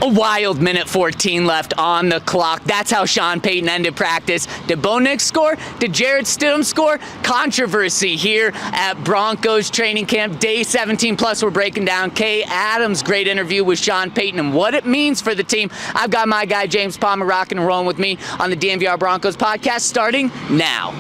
A wild minute 14 left on the clock. That's how Sean Payton ended practice. Did Bo Nix score? Did Jarrett Stidham score? Controversy here at Broncos training camp. Day 17 plus, we're breaking down Kay Adams' great interview with Sean Payton and what it means for the team. I've got my guy James Palmer rocking and rolling with me on the DNVR Broncos podcast starting now.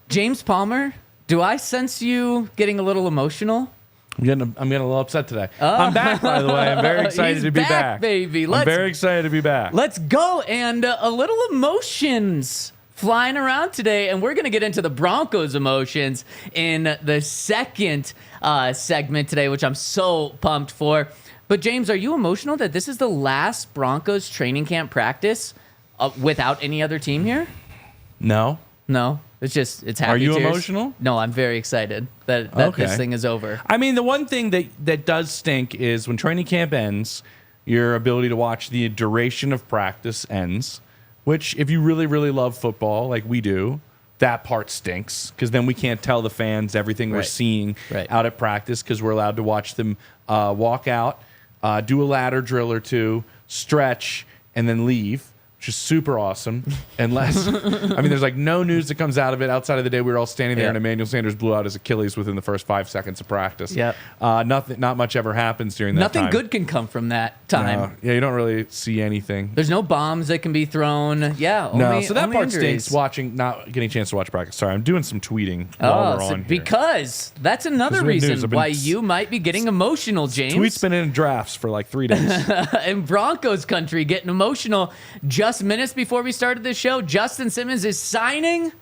James Palmer, do I sense you getting a little emotional? I'm getting a little upset today. I'm back, by the way. I'm very excited to be back. Baby. I'm very excited to be back. Let's go. And a little emotions flying around today. And we're going to get into the Broncos emotions in the second segment today, which I'm so pumped for. But James, are you emotional that this is the last Broncos training camp practice without any other team here? No. It's happy Are you tears. emotional? No, I'm very excited that this thing is over. I mean, the one thing that does stink is when training camp ends, your ability to watch the duration of practice ends, which if you really, really love football like we do, that part stinks because then we can't tell the fans everything we're seeing out at practice because we're allowed to watch them walk out, do a ladder drill or two, stretch, and then leave. Which is super awesome. Unless, there's like no news that comes out of it outside of the day we were all standing there and Emmanuel Sanders blew out his Achilles within the first 5 seconds of practice. Yep. Not much ever happens during that time. Nothing good can come from that time. Yeah, you don't really see anything. There's no bombs that can be thrown. Yeah, so that part injuries. stinks. Not getting a chance to watch practice. Sorry, I'm doing some tweeting while we're on here. Because that's another reason why you might be getting emotional, James. Tweets been in drafts for like 3 days. In Broncos country, getting emotional. Just minutes before we started this show, Justin Simmons is signing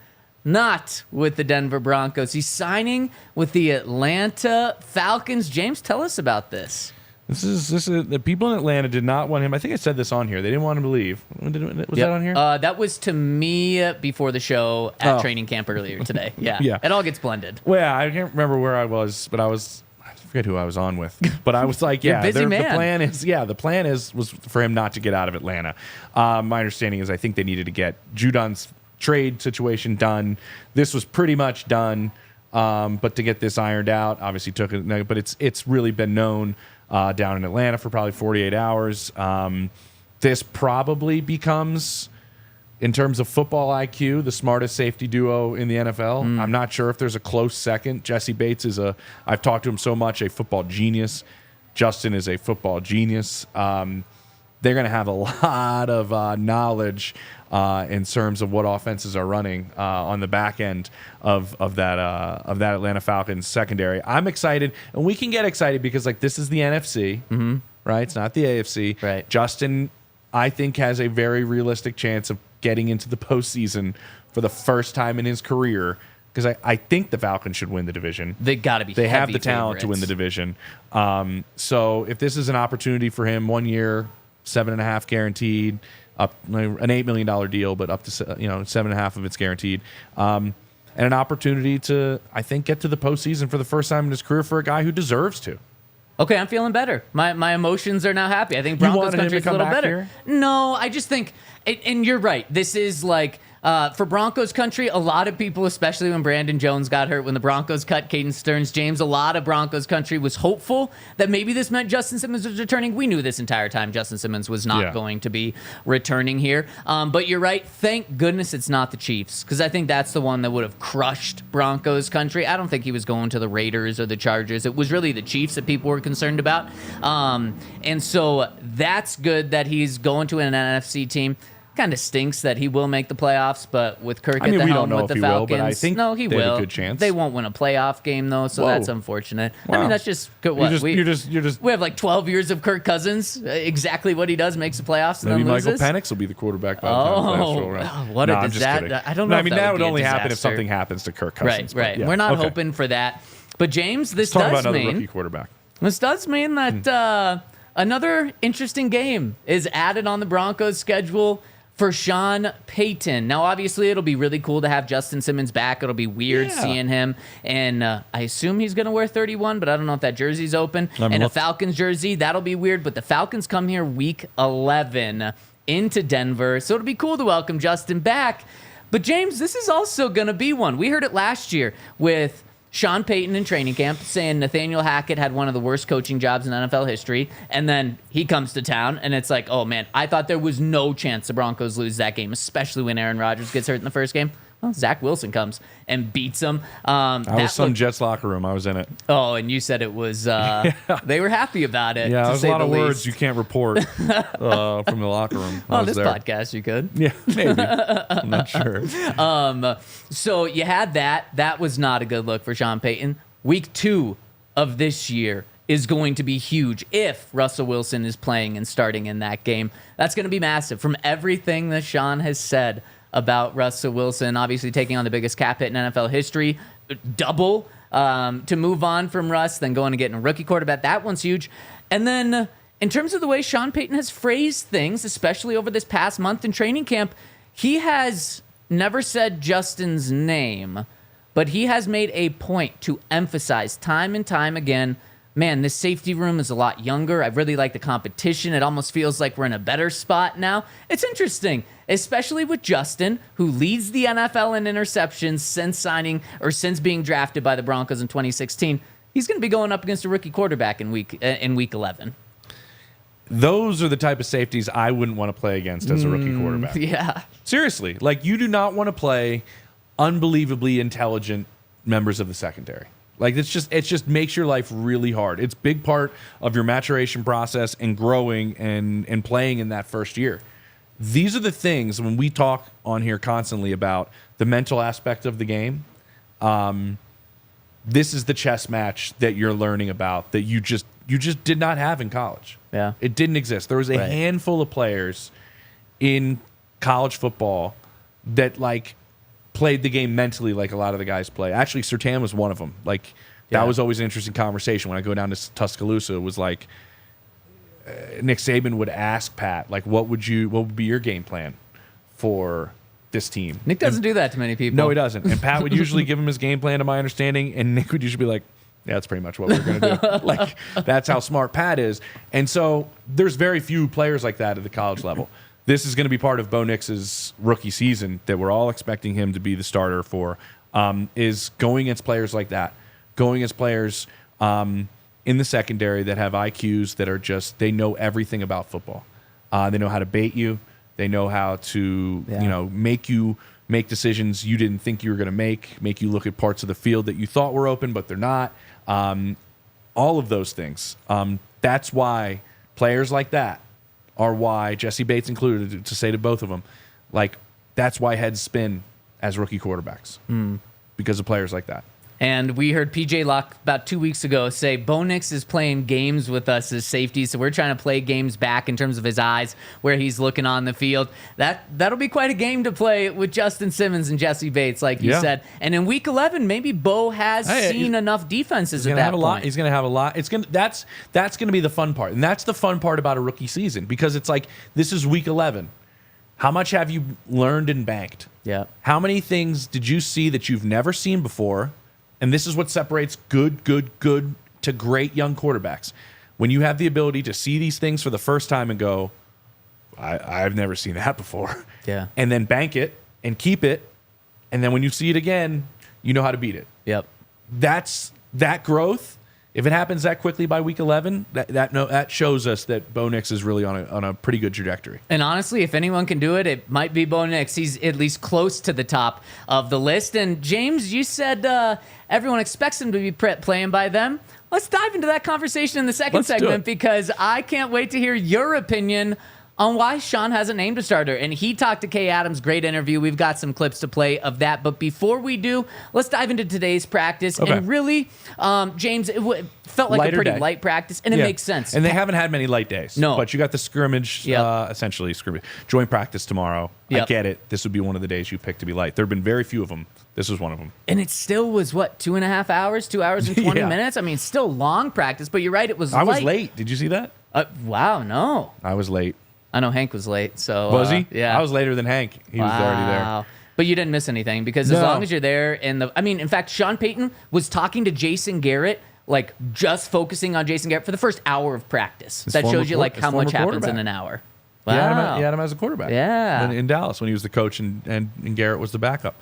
not with the Denver Broncos. He's signing with the Atlanta Falcons. James, tell us about this. This is the people in Atlanta did not want him. I think I said this on here. They didn't want him to leave. Was that on here? That was to me before the show at training camp earlier today. Yeah. It all gets blended. Well, yeah, I can't remember where I was, but I forget who I was on with, but I was like, You're a busy man. The plan was for him not to get out of Atlanta. My understanding is I think they needed to get Judon's trade situation done. This was pretty much done, but to get this ironed out, obviously took it. But it's really been known down in Atlanta for probably 48 hours. This probably becomes, in terms of football IQ, the smartest safety duo in the NFL. I'm not sure if there's a close second. Jesse Bates I've talked to him so much, a football genius. Justin is a football genius. They're going to have a lot of knowledge in terms of what offenses are running on the back end of that Atlanta Falcons secondary. I'm excited, and we can get excited because this is the NFC, right? It's not the AFC. Right. Justin, I think, has a very realistic chance of getting into the postseason for the first time in his career because I think the Falcons should win the division. They got to be. They have the talent to win the division. So if this is an opportunity for him, 1 year, 7.5 guaranteed, up an $8 million deal, but up to 7.5 of it's guaranteed, and an opportunity to, I think, get to the postseason for the first time in his career for a guy who deserves to. Okay, I'm feeling better. My emotions are now happy. I think Broncos country is a little better. Here? No, I just think, and you're right. This is for Broncos country, a lot of people, especially when Brandon Jones got hurt, when the Broncos cut Caden Stearns, James, a lot of Broncos country was hopeful that maybe this meant Justin Simmons was returning. We knew this entire time Justin Simmons was not going to be returning here. But you're right. Thank goodness it's not the Chiefs, because I think that's the one that would have crushed Broncos country. I don't think he was going to the Raiders or the Chargers. It was really the Chiefs that people were concerned about. And so that's good that he's going to an NFC team. Kind of stinks that he will make the playoffs, but with Kirk at the helm with the Falcons, will, but I think he will. Have a good chance. They won't win a playoff game though, so that's unfortunate. Wow. I mean, that's just what we have 12 years of Kirk Cousins. Exactly what he does makes the playoffs and maybe then loses. Michael Penix will be the quarterback by the time what a disaster! I don't know. That would only happen if something happens to Kirk Cousins. Right. We're not hoping for that. But James, this does mean rookie quarterback. This does mean that another interesting game is added on the Broncos schedule for Sean Payton. Now, obviously, it'll be really cool to have Justin Simmons back. It'll be weird seeing him. And I assume he's going to wear 31, but I don't know if that jersey's open. And a Falcons jersey, that'll be weird. But the Falcons come here week 11 into Denver. So it'll be cool to welcome Justin back. But, James, this is also going to be one. We heard it last year with Sean Payton in training camp saying Nathaniel Hackett had one of the worst coaching jobs in NFL history. And then he comes to town, and it's like, oh, man, I thought there was no chance the Broncos lose that game, especially when Aaron Rodgers gets hurt in the first game. Well, Zach Wilson comes and beats him. I was some Jets locker room. I was in it. Oh, and you said it was they were happy about it. Yeah, to there's say a lot of the words least. you can't report from the locker room. On this podcast, you could. Yeah, maybe. I'm not sure. So you had that. That was not a good look for Sean Payton. Week 2 of this year is going to be huge if Russell Wilson is playing and starting in that game. That's going to be massive. From everything that Sean has said about Russell Wilson, obviously taking on the biggest cap hit in NFL history, double to move on from Russ, then going and getting a rookie quarterback. That one's huge. And then in terms of the way Sean Payton has phrased things, especially over this past month in training camp, he has never said Justin's name, but he has made a point to emphasize time and time again, man, this safety room is a lot younger. I really like the competition. It almost feels like we're in a better spot now. It's interesting, especially with Justin, who leads the NFL in interceptions since being drafted by the Broncos in 2016. He's going to be going up against a rookie quarterback in week 11. Those are the type of safeties I wouldn't want to play against as a rookie quarterback. Yeah. Seriously. Like, you do not want to play unbelievably intelligent members of the secondary. Like, it just makes your life really hard. It's a big part of your maturation process and growing and playing in that first year. These are the things, when we talk on here constantly about the mental aspect of the game, this is the chess match that you're learning about that you just did not have in college. Yeah. It didn't exist. There was a handful of players in college football that, like, played the game mentally like a lot of the guys play. Actually, Surtain was one of them. Like, that was always an interesting conversation. When I go down to Tuscaloosa, it was like Nick Saban would ask Pat, like, what would be your game plan for this team? Nick doesn't do that to many people. No, he doesn't. And Pat would usually give him his game plan, to my understanding, and Nick would usually be like, yeah, that's pretty much what we're going to do. Like, that's how smart Pat is. And so there's very few players like that at the college level. This is going to be part of Bo Nix's rookie season that we're all expecting him to be the starter for, is going against players like that, going against players in the secondary that have IQs that are just, they know everything about football. They know how to bait you. They know how to, make you make decisions you didn't think you were going to make you look at parts of the field that you thought were open, but they're not. All of those things. That's why players like that are why, Jesse Bates included, to say to both of them, like, that's why heads spin as rookie quarterbacks, because of players like that. And we heard PJ Locke about 2 weeks ago say Bo Nix is playing games with us as safety, so we're trying to play games back in terms of his eyes, where he's looking on the field. That'll be quite a game to play with Justin Simmons and Jesse Bates, like you said. And in Week 11, maybe Bo has seen enough defenses at that point. He's going to have a lot. That's going to be the fun part, and that's the fun part about a rookie season, because it's like, this is Week 11. How much have you learned and banked? Yeah. How many things did you see that you've never seen before? And this is what separates good to great young quarterbacks. When you have the ability to see these things for the first time and go, I've never seen that before. Yeah. And then bank it and keep it. And then when you see it again, you know how to beat it. Yep. That's that growth. If it happens that quickly by week 11, that shows us that Bo Nix is really on a pretty good trajectory. And honestly, if anyone can do it, it might be Bo Nix. He's at least close to the top of the list. And James, you said everyone expects him to be playing by them. Let's dive into that conversation in the second segment, because I can't wait to hear your opinion on why Sean hasn't named a starter. And he talked to Kay Adams. Great interview. We've got some clips to play of that. But before we do, let's dive into today's practice. Okay. And really, James, it felt like a pretty light practice, and it makes sense. And they haven't had many light days. No. But you got the scrimmage, essentially scrimmage, joint practice tomorrow. Yep. I get it. This would be one of the days you picked to be light. There have been very few of them. This was one of them. And it still was, 2.5 hours, 2 hours and 20 minutes? I mean, still long practice, but you're right, it was light. I was late. Did you see that? Wow, no. I was late. I know Hank was late, so Was he? Yeah, I was later than Hank. He was already there. But you didn't miss anything because as No. long as you're there in fact, Sean Payton was talking to Jason Garrett, like just focusing on Jason Garrett for the first hour of practice. That shows you like how much happens in an hour. He Wow. had him as a quarterback. Yeah. In Dallas when he was the coach and Garrett was the backup.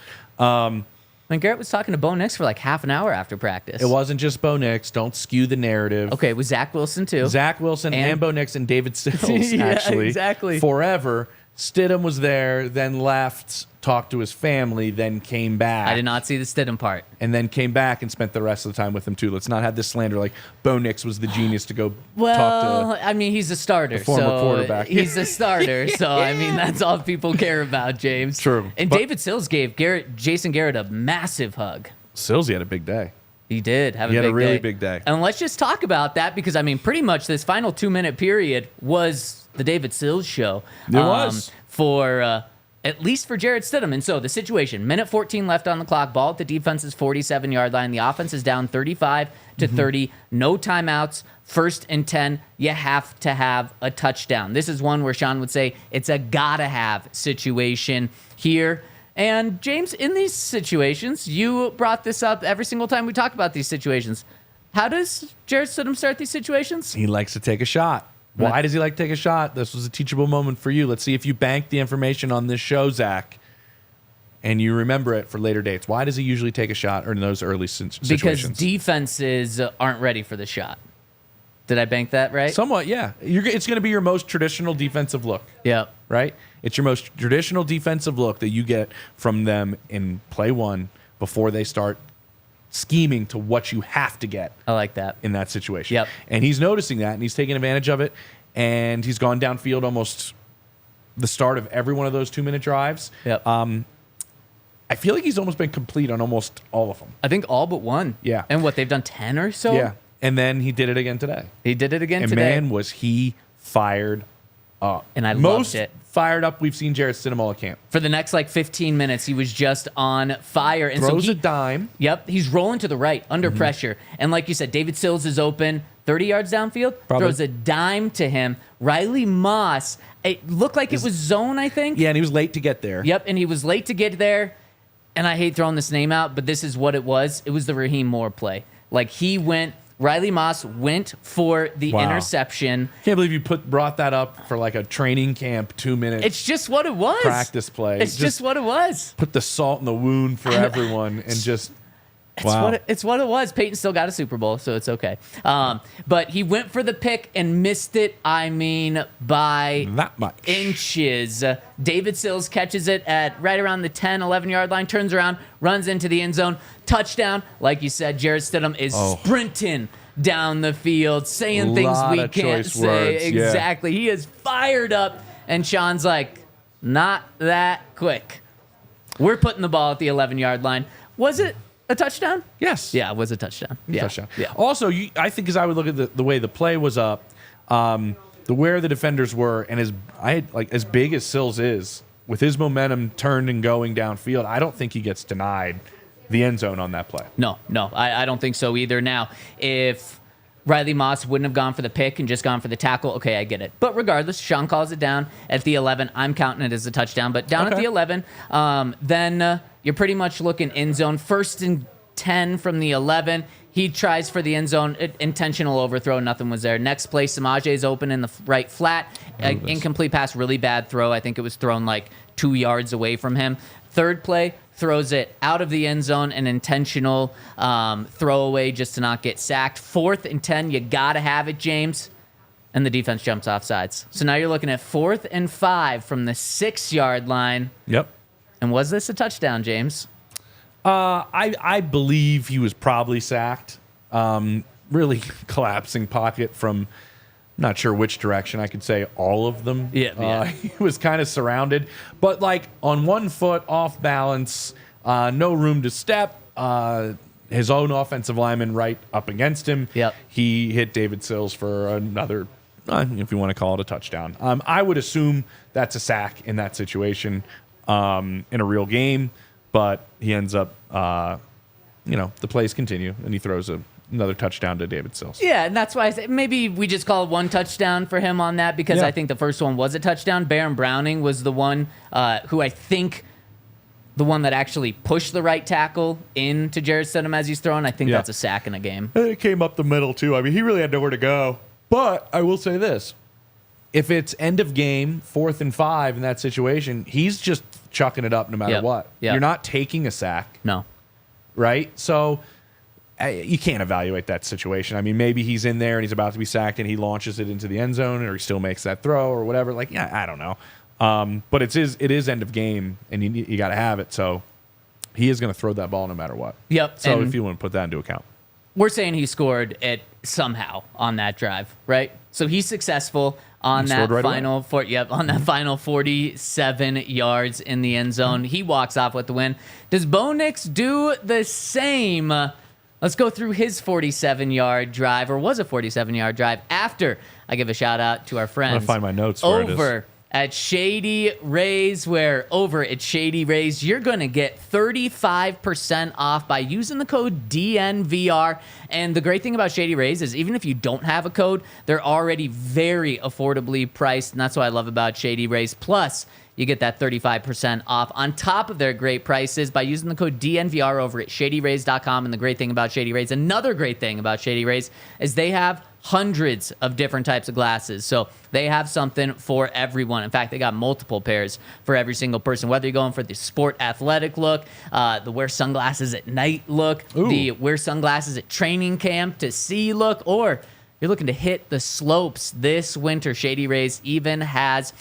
And Garrett was talking to Bo Nix for like half an hour after practice. It wasn't just Bo Nix. Don't skew the narrative. Okay, it was Zach Wilson too. Zach Wilson and Bo Nix and David Sills, Yeah, actually. exactly. Forever. Stidham was there, then left, talked to his family, then came back. I did not see the Stidham part. And then came back and spent the rest of the time with him, too. Let's not have this slander like Bo Nix was the genius to go talk Well, to. I mean, he's a starter. the former so quarterback. He's a starter. So, I mean, that's all people care about, James. True. And But- David Sills gave Jason Garrett a massive hug. Sills, he had a big day. He did have He a had big a really day. big day. And let's just talk about that because, I mean, pretty much this final 2-minute period was the David Sills show. It was. For at least for Jarrett Stidham. And so the situation, minute 14 left on the clock, ball at the defense's 47-yard line. The offense is down 35 to 30, no timeouts, 1st and 10. You have to have a touchdown. This is one where Sean would say it's a gotta-have situation here. And James, in these situations, you brought this up every single time we talk about these situations. How does Jarrett Stidham start these situations? He likes to take a shot. Why does he like to take a shot? This was a teachable moment for you. Let's see if you bank the information on this show, Zach, and you remember it for later dates. Why does he usually take a shot or in those early situations? Because defenses aren't ready for the shot. Did I bank that right? Somewhat, yeah. It's going to be your most traditional defensive look, Yep. right? It's your most traditional defensive look that you get from them in play one before they start scheming to what you have to get I like that. in that situation. Yep. And he's noticing that, and he's taking advantage of it, and he's gone downfield almost the start of every one of those 2-minute drives. Yep. I feel like he's almost been complete on almost all of them. I think all but one. Yeah. And what, they've done 10 or so? Yeah. And then he did it again today. He did it again And today. man, was he fired up. And I Most loved it. fired up we've seen Jarrett Stidham all at camp. For the next like 15 minutes, he was just on fire. And Throws so a dime. Yep, he's rolling to the right under pressure. And like you said, David Sills is open 30 yards downfield, Probably. throws a dime to him. Riley Moss, it looked like it was zone, I think. Yeah, and he was late to get there. Yep, and he was late to get there. And I hate throwing this name out, but this is what it was. It was the Raheem Moore play. Like Riley Moss went for the Wow. interception. Can't believe you brought that up for like a training camp 2-minute It's just what it was. practice play. It's just what it was. Put the salt in the wound for everyone and just It's what it was. Peyton still got a Super Bowl, so it's okay. But he went for the pick and missed it, I mean, by that much. inches. David Sills catches it at right around the 10, 11-yard line, turns around, runs into the end zone. Touchdown. Like you said, Jarrett Stidham is sprinting down the field, saying things Lot we of can't choice say. words, yeah. Exactly. He is fired up, and Sean's like, not that quick. We're putting the ball at the 11-yard line. Was it a touchdown? Yes. Yeah, it was a touchdown. Yeah. Touchdown. Yeah. Also, I think as I would look at the way the play was up, where the defenders were, and as big as Sills is, with his momentum turned and going downfield, I don't think he gets denied the end zone on that play. No, I don't think so either. Now, if Riley Moss wouldn't have gone for the pick and just gone for the tackle, okay, I get it. But regardless, Sean calls it down at the 11. I'm counting it as a touchdown. But down at the 11, then you're pretty much looking end zone. 1st and 10 from the 11. He tries for the end zone, intentional overthrow, nothing was there. Next play, Samaje's open in the right flat. Incomplete pass, really bad throw. I think it was thrown like 2 yards away from him. Third play, throws it out of the end zone, an intentional throwaway just to not get sacked. 4th and 10, you got to have it, James. And the defense jumps off sides. So now you're looking at 4th and 5 from the 6-yard line. Yep. And was this a touchdown, James? I believe he was probably sacked. Really collapsing pocket from not sure which direction. I could say all of them. Yeah. He was kind of surrounded, but like on one foot, off balance, no room to step. His own offensive lineman right up against him. Yep. He hit David Sills for another, if you want to call it a touchdown. I would assume that's a sack in that situation in a real game. But he ends up, the plays continue, and he throws a another touchdown to David Sills. Yeah, and that's why I say maybe we just call it one touchdown for him on that because I think the first one was a touchdown. Baron Browning was the one who I think the one that actually pushed the right tackle into Jarrett Stidham as he's throwing. I think that's a sack in a game. It came up the middle, too. I mean, he really had nowhere to go. But I will say this. If it's end of game, 4th and 5 in that situation, he's just chucking it up no matter what. Yep. You're not taking a sack. No. Right? So you can't evaluate that situation. I mean, maybe he's in there and he's about to be sacked and he launches it into the end zone or he still makes that throw or whatever. Like, yeah, I don't know. But it is end of game and you got to have it. So he is going to throw that ball no matter what. Yep. So if you want to put that into account. We're saying he scored it somehow on that drive, right? So he's successful on that final on that final 47 yards in the end zone. He walks off with the win. Does Bo Nix do the same? Let's go through his 47-yard drive, or was a 47-yard drive, after I give a shout out to our friends. I'm going to find my notes over at Shady Rays, where over at Shady Rays, you're going to get 35% off by using the code DNVR. And the great thing about Shady Rays is even if you don't have a code, they're already very affordably priced. And that's what I love about Shady Rays. Plus, you get that 35% off on top of their great prices by using the code DNVR over at shadyrays.com. And the great thing about Shady Rays, another great thing about Shady Rays, is they have hundreds of different types of glasses. So they have something for everyone. In fact, they got multiple pairs for every single person, whether you're going for the sport athletic look, the wear sunglasses at night look, the wear sunglasses at training camp to see look, or you're looking to hit the slopes this winter. Shady Rays even has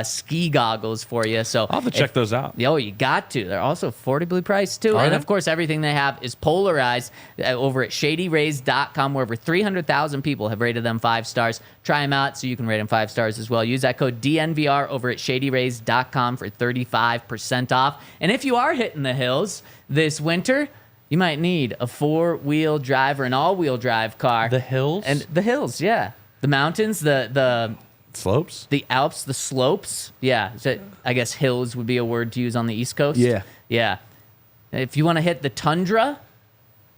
ski goggles for you. So I'll have to check those out. Oh, you got to. They're also affordably priced, too. And, of course, everything they have is polarized over at shadyrays.com, where over 300,000 people have rated them 5 stars. Try them out so you can rate them 5 stars as well. Use that code DNVR over at shadyrays.com for 35% off. And if you are hitting the hills this winter, you might need a 4-wheel drive or an all-wheel drive car. The hills? And the hills, yeah. The mountains, the slopes? The Alps, the slopes. Yeah. So I guess hills would be a word to use on the East Coast. Yeah. Yeah. If you want to hit the tundra,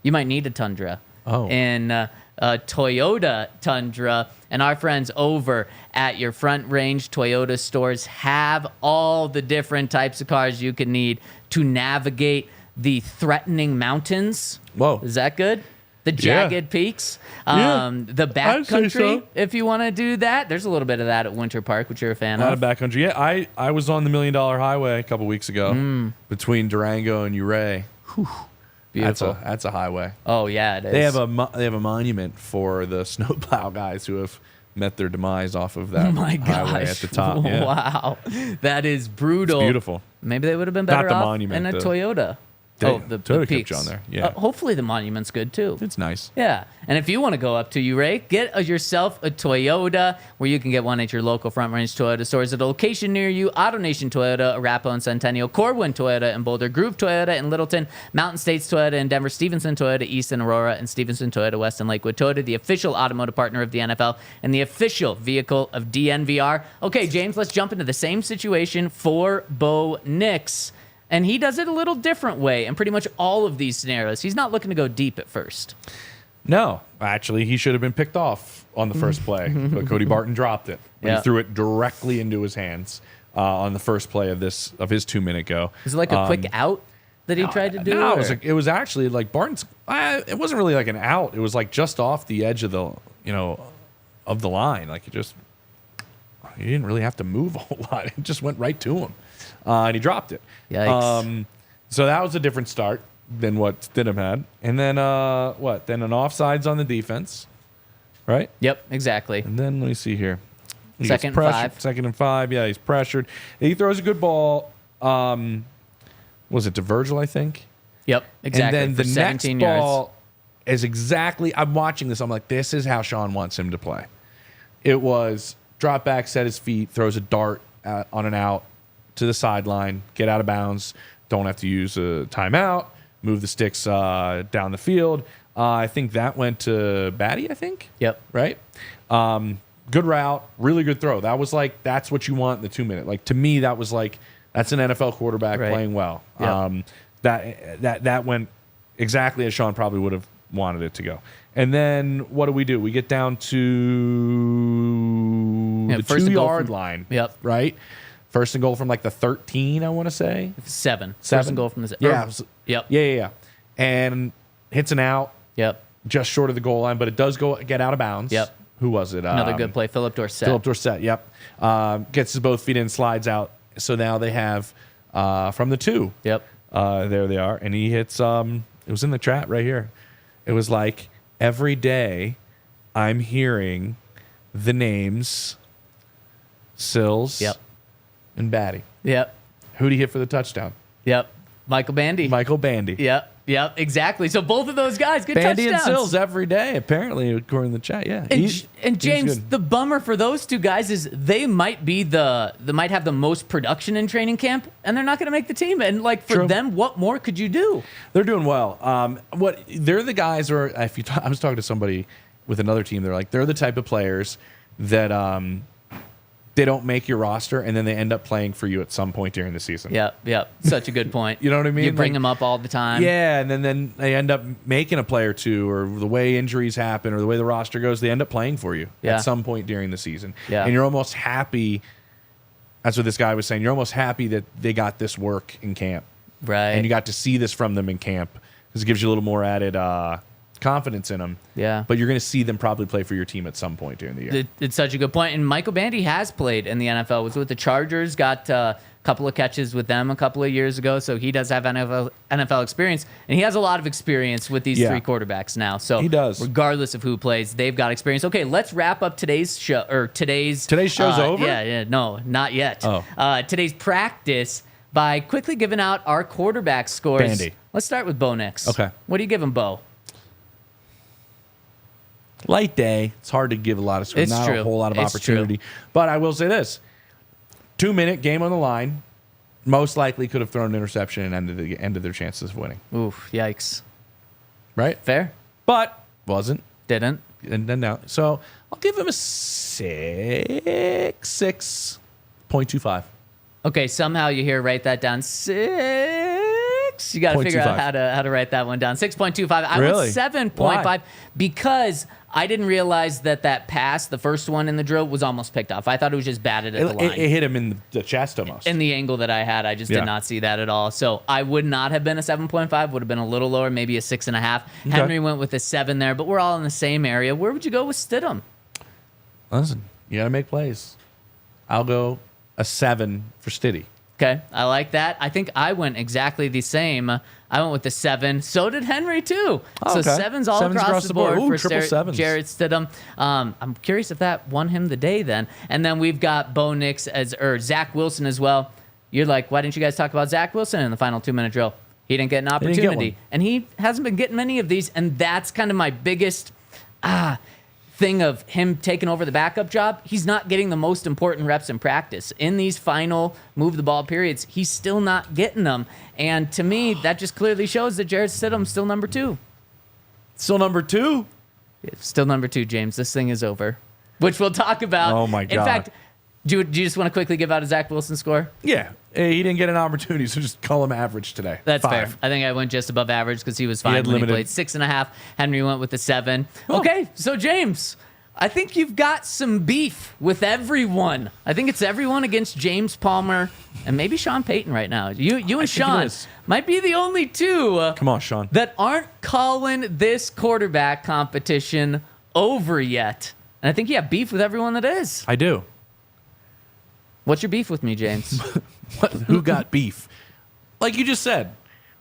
you might need a Tundra. Oh. And a Toyota Tundra. And our friends over at your Front Range Toyota stores have all the different types of cars you could need to navigate the threatening mountains. Whoa. Is that good? The jagged peaks. The backcountry, so. if you want to do that. There's a little bit of that at Winter Park, which you're a fan Not of. a backcountry. Yeah, I was on the $1 Million Highway a couple weeks ago between Durango and Ouray. Beautiful. That's a highway. Oh, yeah, it is. They have a monument for the snowplow guys who have met their demise off of that highway at the top. Yeah. Wow. That is brutal. It's beautiful. Maybe they would have been better the off monument, in a the- Toyota. The Toyota peaks. kept you on there. Yeah. Hopefully the monument's good, too. It's nice. Yeah. And if you want to go up to Ouray, get yourself a Toyota, where you can get one at your local Front Range Toyota stores at a location near you. AutoNation Toyota, Arapahoe and Centennial, Corwin Toyota in Boulder, Groove Toyota in Littleton, Mountain States Toyota in Denver, Stevenson Toyota East in Aurora, and Stevenson Toyota West in Lakewood. Toyota, the official automotive partner of the NFL and the official vehicle of DNVR. Okay, James, let's jump into the same situation for Bo Nix. And he does it a little different way in pretty much all of these scenarios. He's not looking to go deep at first. No, actually, he should have been picked off on the first play, but Cody Barton dropped it. He threw it directly into his hands on the first play of his 2-minute go. Was it like a quick out that he tried to do? No, it was actually like Barton's. It wasn't really like an out. It was like just off the edge of the line. Like he didn't really have to move a whole lot. It just went right to him. And he dropped it. Yikes. So that was a different start than what Stidham had. And then Then an offsides on the defense, right? Yep, exactly. And then let me see here. He Second gets and pressured. 5. 2nd and 5. Yeah, he's pressured. He throws a good ball. Was it to Virgil, I think? Yep, exactly. And then for the 17 next yards. ball is exactly. I'm watching this. I'm like, this is how Sean wants him to play. It was drop back, set his feet, throws a dart on an out to the sideline, get out of bounds, don't have to use a timeout, move the sticks down the field. I think that went to Batty, I think. Yep. Right? Good route, really good throw. That was like, that's what you want in the 2-minute. Like, to me, that was like, that's an NFL quarterback playing well. Yep. That went exactly as Sean probably would have wanted it to go. And then what do? We get down to the 2-yard line. Yep. Right? First and goal from like the 13, I want to say. 7. First and goal from the Yep. Yeah. And hits an out. Yep. Just short of the goal line, but it does get out of bounds. Yep. Who was it? Another good play. Philip Dorsett. Yep. Gets his both feet in, slides out. So now they have from the 2. Yep. There they are. And he hits, it was in the chat right here. It was like, every day I'm hearing the names Sills and Batty. Yep. Who'd he hit for the touchdown? Yep. Michael Bandy. Yep, exactly. So both of those guys, good Bandy touchdowns. and Sills every day, apparently, according to the chat. Yeah. And James, the bummer for those two guys is they might have the most production in training camp, and they're not going to make the team. And like for them, what more could you do? They're doing well. They're the guys, or I was talking to somebody with another team. They're like, they're the type of players that they don't make your roster, and then they end up playing for you at some point during the season. Yep. Such a good point. You know what I mean? You bring them up all the time. Yeah, and then they end up making a play or two, or the way injuries happen, or the way the roster goes, they end up playing for you at some point during the season. Yeah. And you're almost happy. That's what this guy was saying. You're almost happy that they got this work in camp. Right. And you got to see this from them in camp, because it gives you a little more added confidence in them. Yeah. But you're going to see them probably play for your team at some point during the year. It's such a good point. And Michael Bandy has played in the NFL. Was with the Chargers, got a couple of catches with them a couple of years ago. So he does have NFL experience. And he has a lot of experience with these 3 quarterbacks now. So he does. Regardless of who plays, they've got experience. Okay, let's wrap up today's show. Today's show's over? Yeah, no, not yet. Oh. Today's practice by quickly giving out our quarterback scores. Bandy. Let's start with Bo Nix. Okay. What do you give him, Bo? Light day. It's hard to give a lot of scores. Not a whole lot of opportunity. But I will say this. 2-minute game on the line. Most likely could have thrown an interception and ended their chances of winning. Oof, yikes. Right? Fair. But wasn't. Didn't. And then now. So I'll give him a 6.25. Okay, somehow you hear write that down. 6. You got to figure out how to write that one down. 6.25. I went 7.5 because I didn't realize that pass, the first one in the drill, was almost picked off. I thought it was just batted at the line. It hit him in the chest almost. In the angle that I had, I just did not see that at all. So I would not have been a 7.5. Would have been a little lower, maybe a 6.5. Okay. Henry went with a 7 there, but we're all in the same area. Where would you go with Stidham? Listen, you got to make plays. I'll go a 7 for Stiddy. Okay, I like that. I think I went exactly the same. I went with the 7. So did Henry, too. So 7's all across the board for Jarrett Stidham. I'm curious if that won him the day then. And then we've got Bo Nix or Zach Wilson as well. You're like, why didn't you guys talk about Zach Wilson in the final 2-minute drill? He didn't get an opportunity. And he hasn't been getting many of these. And that's kind of my biggest thing of him taking over the backup job. He's not getting the most important reps in practice. In these final move the ball periods, he's still not getting them. And to me, that just clearly shows that Jarrett Stidham's still number 2. Still number 2? Still number 2, James. This thing is over, which we'll talk about. Oh, my God. In fact, do you just want to quickly give out a Zach Wilson score? Yeah. He didn't get an opportunity, so just call him average today. That's 5. fair. I think I went just above average because he was fine when he played. 6.5. Henry went with the 7. Oh. Okay, so James, I think you've got some beef with everyone. I think it's everyone against James Palmer and maybe Sean Payton right now. You and Sean might be the only two Come on, Sean. that aren't calling this quarterback competition over yet. And I think you have beef with everyone that is. I do. What's your beef with me, James? Who got beef? Like you just said.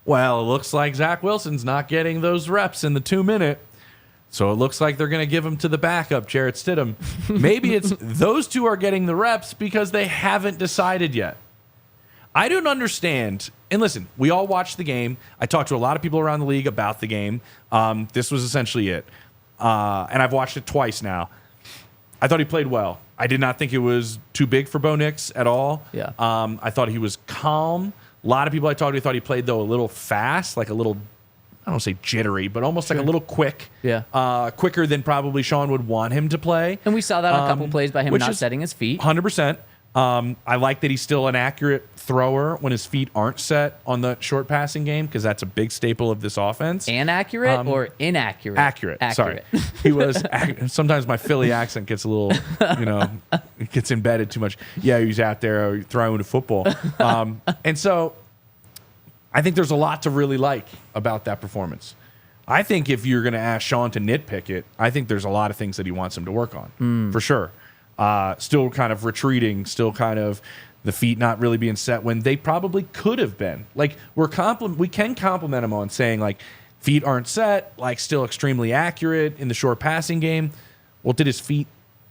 Well, it looks like Zach Wilson's not getting those reps in the 2-minute. So it looks like they're going to give him to the backup, Jarrett Stidham. Maybe it's those two are getting the reps because they haven't decided yet. I don't understand. And listen, we all watched the game. I talked to a lot of people around the league about the game. This was essentially it. And I've watched it twice now. I thought he played well. I did not think it was too big for Bo Nix at all. Yeah. I thought he was calm. A lot of people I talked to thought he played, though, a little fast, like a little, I don't want to say jittery, but almost like a little quick. Yeah. Quicker than probably Sean would want him to play. And we saw that on a couple plays by him not setting his feet. 100%. I like that he's still an accurate thrower when his feet aren't set on the short passing game, because that's a big staple of this offense. Inaccurate or inaccurate? Accurate. Sorry. He was. Sometimes my Philly accent gets a little, it gets embedded too much. Yeah, he's out there throwing a football. And so I think there's a lot to really like about that performance. I think if you're going to ask Sean to nitpick it, I think there's a lot of things that he wants him to work on, for sure. Still kind of retreating, still kind of the feet not really being set when they probably could have been. Like, we can compliment him on saying, like, feet aren't set, like, still extremely accurate in the short passing game. Well, did his feet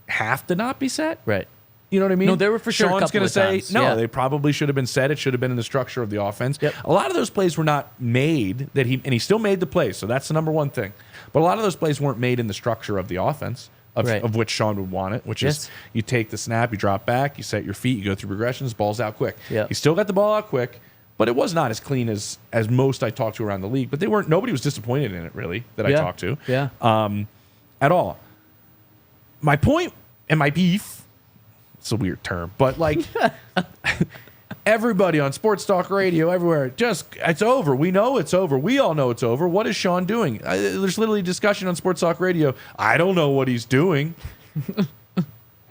have to not be set? Right. You know what I mean? No, there were for sure Sean's going to say, times. no, Yeah. they probably should have been set. It should have been in the structure of the offense. Yep. A lot of those plays were not made, and he still made the plays, so that's the number one thing. But a lot of those plays weren't made in the structure of the offense. Of which Sean would want it, which is you take the snap, you drop back, you set your feet, you go through progressions, ball's out quick. Yep. He still got the ball out quick, but it was not as clean as most I talked to around the league. But nobody was disappointed in it, really, that I talked to. Yeah. At all. My point and my beef, it's a weird term, but like everybody on Sports Talk Radio, everywhere, it's over. We know it's over. We all know it's over. What is Sean doing? There's literally discussion on Sports Talk Radio. I don't know what he's doing.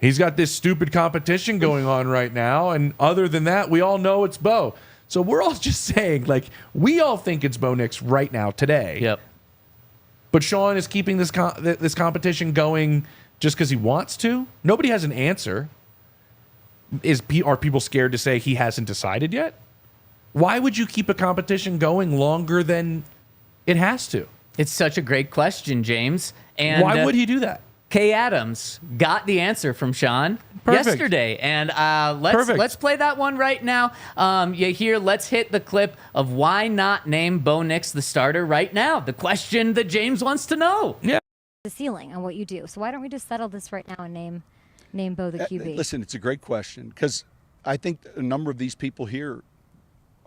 He's got this stupid competition going on right now, and other than that, we all know it's Bo. So we're all just saying, like, we all think it's Bo Nix right now, today. Yep. But Sean is keeping this competition going just because he wants to. Nobody has an answer. Are people scared to say he hasn't decided yet? Why would you keep a competition going longer than it has to? It's such a great question, James. And why would he do that? Kay Adams got the answer from Sean yesterday. And let's play that one right now. Let's hit the clip of why not name Bo Nix the starter right now. The question that James wants to know. Yeah. The ceiling on what you do. So why don't we just settle this right now and name Bo the QB? Listen, it's a great question, because I think a number of these people here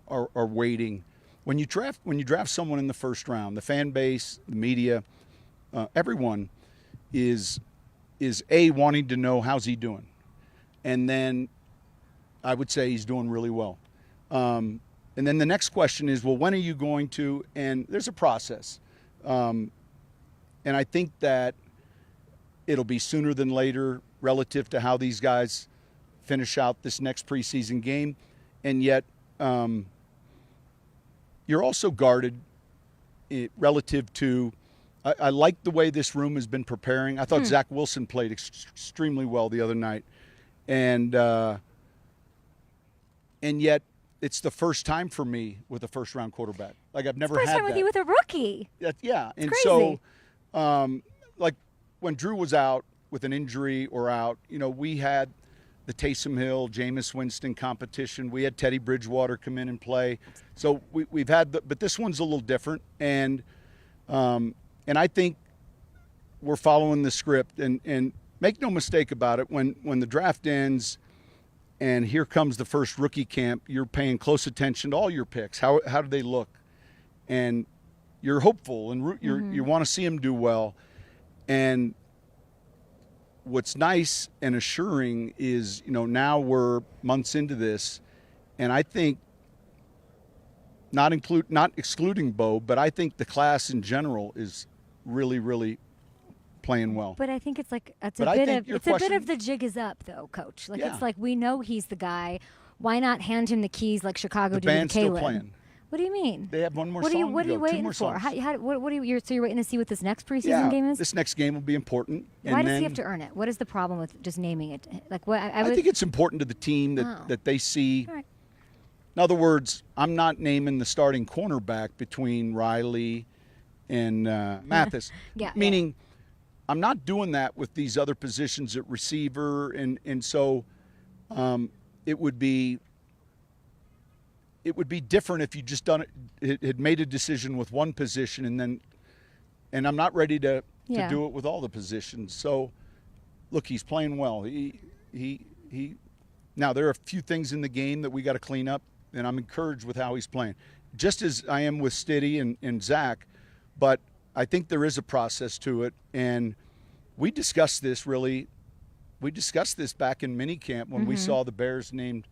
are waiting. When you draft someone in the first round, the fan base, the media, everyone is wanting to know how's he doing, and then I would say he's doing really well. And then the next question is, well, when are you going to? And there's a process, and I think that it'll be sooner than later relative to how these guys finish out this next preseason game. And yet you're also guarded relative to I like the way this room has been preparing. I thought Zach Wilson played extremely well the other night. And yet it's the first time for me with a first-round quarterback. Like, I've never had that. First time with you with a rookie. Yeah. And crazy. So, like, when Drew was out with an injury or out, we had the Taysom Hill, Jameis Winston competition. We had Teddy Bridgewater come in and play. So we've had but this one's a little different. And I think we're following the script. And make no mistake about it, when the draft ends and here comes the first rookie camp, you're paying close attention to all your picks. How do they look? And you're hopeful, and you want to see them do well. And what's nice and assuring is, now we're months into this, and I think not excluding Bo, but I think the class in general is really, really playing well. But I think it's like a bit of the jig is up, though, Coach. Like, it's like, we know he's the guy. Why not hand him the keys like Chicago did with Caleb? The band's still playing. What do you mean? They have one more song. song. What are you waiting for? So you're waiting to see what this next preseason game is? This next game will be important. Why does he have to earn it? What is the problem with just naming it? Like, what? I think it's important to the team that they see. All right. In other words, I'm not naming the starting cornerback between Riley and Mathis. Meaning, I'm not doing that with these other positions at receiver, and so it would be different if you just had made a decision with one position, and I'm not ready to do it with all the positions. So, look, he's playing well. He now there are a few things in the game that we got to clean up, and I'm encouraged with how he's playing, just as I am with Stiddy and Zach. But I think there is a process to it, and we discussed this really we discussed this back in minicamp when we saw the Bears named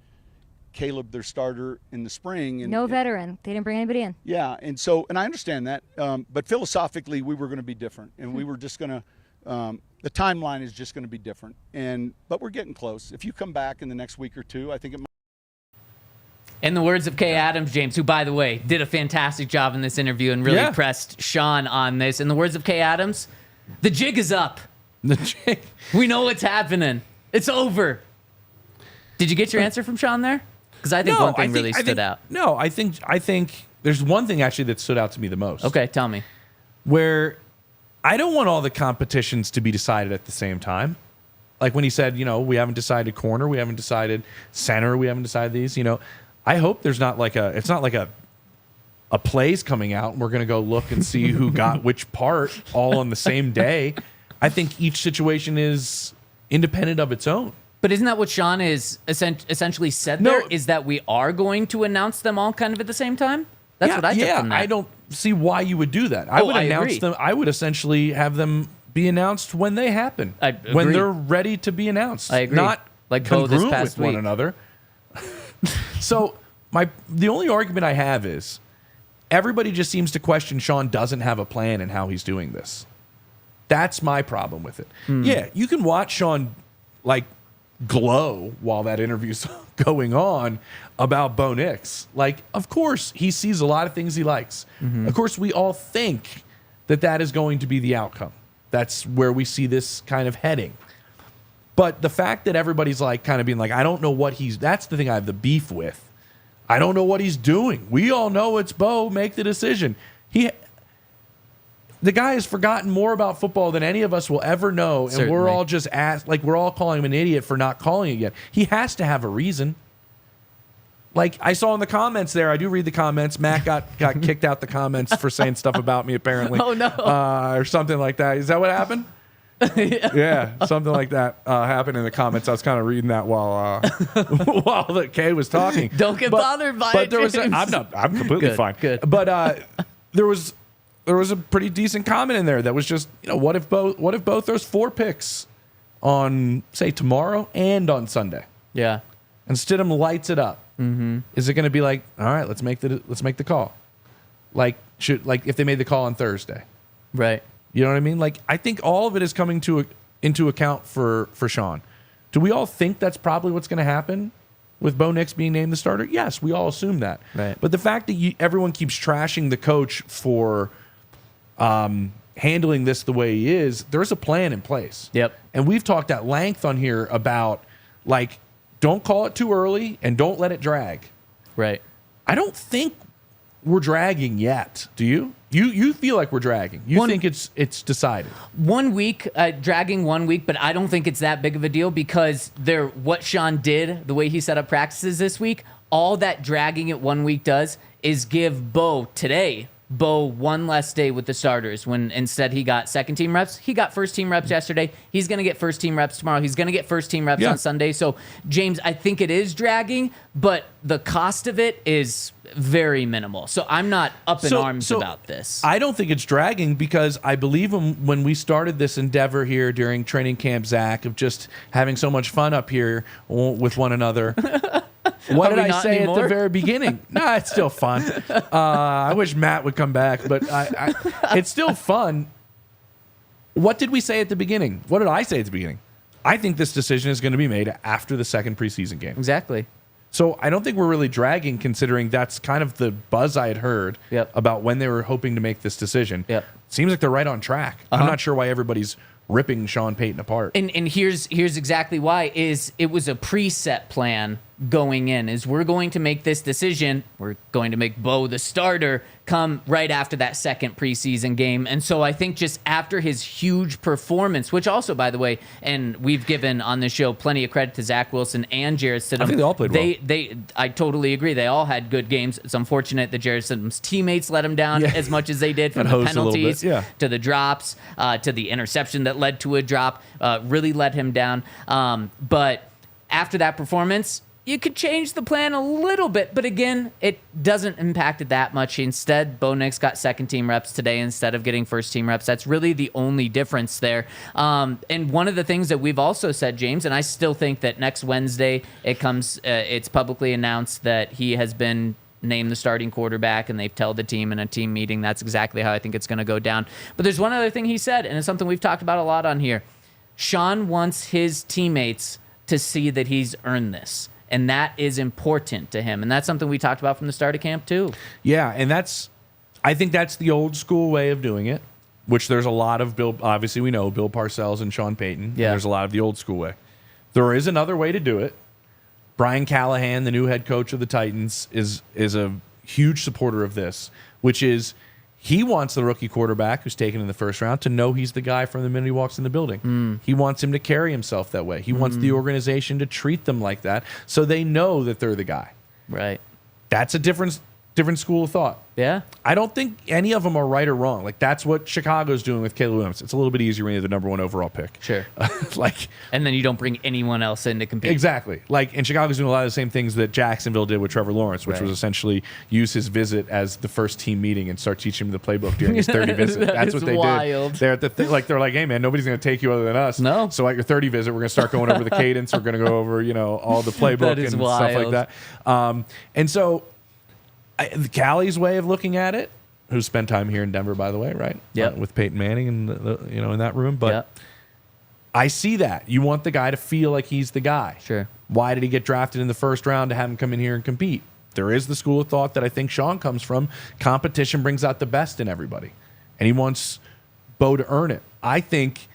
Caleb their starter in the spring. And no veteran. They didn't bring anybody in. Yeah, and I understand that. But philosophically, we were going to be different, and we were just going to the timeline is just going to be different. But we're getting close. If you come back in the next week or two, I think it might. In the words of Kay Adams, James, who, by the way, did a fantastic job in this interview and really pressed Sean on this. In the words of Kay Adams, the jig is up. The jig. We know what's happening. It's over. Did you get your answer from Sean there? Because I think one thing really stood out. No, I think there's one thing actually that stood out to me the most. Okay, tell me. Where I don't want all the competitions to be decided at the same time. Like when he said, we haven't decided corner, we haven't decided center, we haven't decided these, I hope there's not it's not like a plays coming out and we're going to go look and see who got which part all on the same day. I think each situation is independent of its own. But isn't that what Sean is essentially said there? Is that we are going to announce them all kind of at the same time? That's what I took from that. I don't see why you would do that. I would announce agree. them. I would essentially have them be announced when they happen. When they're ready to be announced. I agree. Not like Bo this congruent past with week. one another. So the only argument I have is everybody just seems to question Sean doesn't have a plan in how he's doing this. That's my problem with it. Yeah, you can watch Sean glow while that interview's going on about Bo Nix. Of course, he sees a lot of things he likes. Of course, we all think that is going to be the outcome. That's where we see this kind of heading. But the fact that everybody's kind of being I don't know what that's the thing I have the beef with. I don't know what he's doing. We all know it's Bo. Make the decision. The guy has forgotten more about football than any of us will ever know, and Certainly. we're all just we're all calling him an idiot for not calling it yet. He has to have a reason. I saw in the comments there, I do read the comments. Matt got kicked out the comments for saying stuff about me, apparently. Oh, no. Or something like that. Is that what happened? Yeah, something like that happened in the comments. I was kind of reading that while the Kay was talking. Don't get bothered by it, James. I'm completely fine. Good. But there was a pretty decent comment in there that was just, what if Bo throws 4 picks on, say, tomorrow and on Sunday? Yeah. And Stidham lights it up. Mm-hmm. Is it going to be all right, let's make the call? If they made the call on Thursday. Right. You know what I mean? I think all of it is coming into account for Sean. Do we all think that's probably what's going to happen with Bo Nix being named the starter? Yes, we all assume that. Right. But the fact that everyone keeps trashing the coach for handling this the way he is, there's a plan in place. Yep. And we've talked at length on here about don't call it too early and don't let it drag. Right. I don't think we're dragging yet. Do you? You feel like we're dragging. You think it's decided. 1 week, dragging 1 week, but I don't think it's that big of a deal because what Sean did, the way he set up practices this week, all that dragging it 1 week does is give Bo one less day with the starters when instead he got second team reps. He got first team reps yesterday. He's going to get first team reps tomorrow. He's going to get first team reps on Sunday. So, James, I think it is dragging, but the cost of it is very minimal. So I'm not up in arms about this. I don't think it's dragging because I believe when we started this endeavor here during training camp, Zach, of just having so much fun up here with one another. What did I say at the very beginning? No, it's still fun. I wish Matt would come back, but it's still fun. What did we say at the beginning? What did I say at the beginning? I think this decision is going to be made after the second preseason game. Exactly. So I don't think we're really dragging, considering that's kind of the buzz I had heard about when they were hoping to make this decision. Yep. Seems like they're right on track. I'm not sure why everybody's ripping Sean Payton apart. And here's exactly why is it was a preset plan going in is we're going to make this decision. We're going to make Bo the starter come right after that second preseason game. And so I think just after his huge performance, which also, by the way, and we've given on the show plenty of credit to Zach Wilson and Jarrett Stidham. I think they all played well. I totally agree. They all had good games. It's unfortunate that Jarrett Stidham's teammates let him down as much as they did, from the penalties to the drops to the interception that led to a drop, really let him down. But after that performance, you could change the plan a little bit, but again, it doesn't impact it that much. Instead, Bo Nix got second-team reps today instead of getting first-team reps. That's really the only difference there. And one of the things that we've also said, James, and I still think that next Wednesday it's publicly announced that he has been named the starting quarterback, and they've told the team in a team meeting that's exactly how I think it's going to go down. But there's one other thing he said, and it's something we've talked about a lot on here. Sean wants his teammates to see that he's earned this. And that is important to him. And that's something we talked about from the start of camp, too. Yeah, and I think that's the old school way of doing it, which there's a lot of obviously we know Bill Parcells and Sean Payton. Yeah. There's a lot of the old school way. There is another way to do it. Brian Callahan, the new head coach of the Titans, is a huge supporter of this, which is he wants the rookie quarterback who's taken in the first round to know he's the guy from the minute he walks in the building. He wants him to carry himself that way. He wants the organization to treat them like that so they know that they're the guy. Right. That's a different school of thought. Yeah. I don't think any of them are right or wrong. Like, that's what Chicago's doing with Caleb Williams. It's a little bit easier when you have the number 1 overall pick. Sure. Like, and then you don't bring anyone else in to compete. Exactly. Like, and Chicago's doing a lot of the same things that Jacksonville did with Trevor Lawrence, which was essentially use his visit as the first team meeting and start teaching him the playbook during his 30 visit. That's what they did. They're at they're like, hey man, nobody's going to take you other than us. No. So at your 30 visit, we're going to start going over the cadence. We're going to go over, all the playbook and stuff like that. And so Callie's way of looking at it, who spent time here in Denver, by the way, right? Yeah. With Peyton Manning and in that room, but I see that. You want the guy to feel like he's the guy. Sure. Why did he get drafted in the first round to have him come in here and compete? There is the school of thought that I think Sean comes from. Competition brings out the best in everybody, and he wants Bo to earn it. I think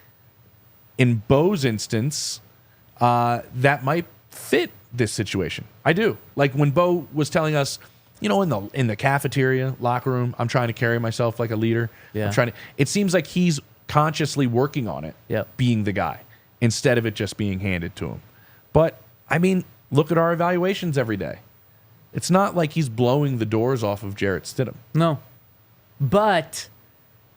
in Bo's instance, that might fit this situation. I do. Like when Bo was telling us, in the cafeteria, locker room, I'm trying to carry myself like a leader. Yeah. It seems like he's consciously working on it, being the guy, instead of it just being handed to him. But, I mean, look at our evaluations every day. It's not like he's blowing the doors off of Jarrett Stidham. No. But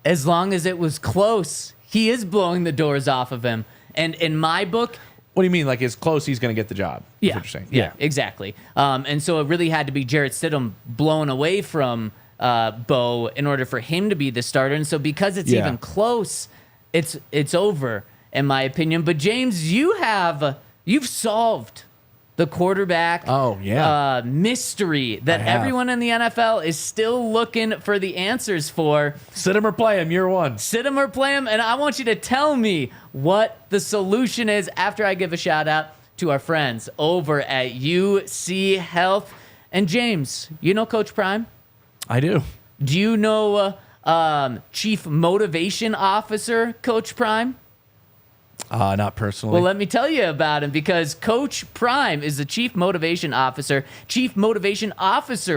as long as it was close, he is blowing the doors off of him. And in my book... What do you mean? Like, it's close, he's going to get the job? Yeah. Is what you're saying. Yeah, exactly. And so it really had to be Jarrett Stidham blown away from Bo in order for him to be the starter. And so because it's even close, it's over, in my opinion. But James, you've solved the quarterback mystery that everyone in the NFL is still looking for the answers for. Sit him or play him, year one. Sit him or play him, and I want you to tell me what the solution is after I give a shout out to our friends over at UC Health. And James, you know Coach Prime? I do. Do you know Chief Motivation Officer Coach Prime? Not personally. Well, let me tell you about him, because Coach Prime is the Chief Motivation Officer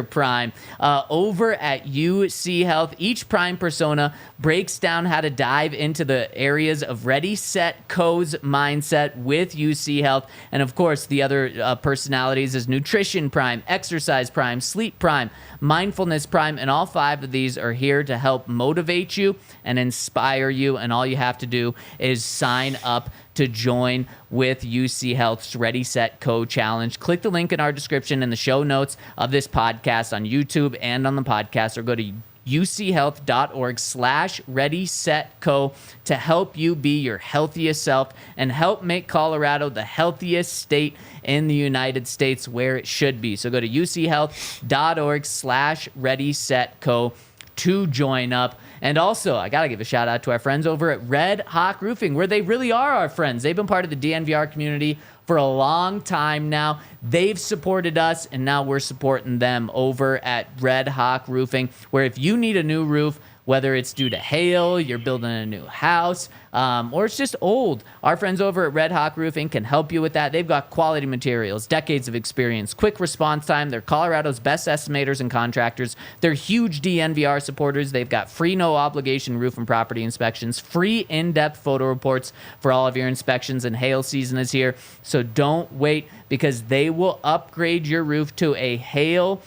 Prime over at UC Health. Each Prime persona breaks down how to dive into the areas of Ready, Set, Co's mindset with UC Health. And of course, the other personalities is Nutrition Prime, Exercise Prime, Sleep Prime, Mindfulness Prime, and all 5 of these are here to help motivate you and inspire you. And all you have to do is sign up to join with UC Health's Ready, Set, Co Challenge. Click the link in our description in the show notes of this podcast on YouTube and on the podcast, or go to uchealth.org/readysetco to help you be your healthiest self and help make Colorado the healthiest state in the United States, where it should be. So go to uchealth.org/readysetco to join up. And also, I got to give a shout out to our friends over at Red Hawk Roofing, where they really are our friends. They've been part of the DNVR community for a long time now. They've supported us, and now we're supporting them over at Red Hawk Roofing, where if you need a new roof, whether it's due to hail, you're building a new house, or it's just old, our friends over at Red Hawk Roofing can help you with that. They've got quality materials, decades of experience, quick response time. They're Colorado's best estimators and contractors. They're huge DNVR supporters. They've got free no-obligation roof and property inspections, free in-depth photo reports for all of your inspections, and hail season is here. So don't wait, because they will upgrade your roof to a hail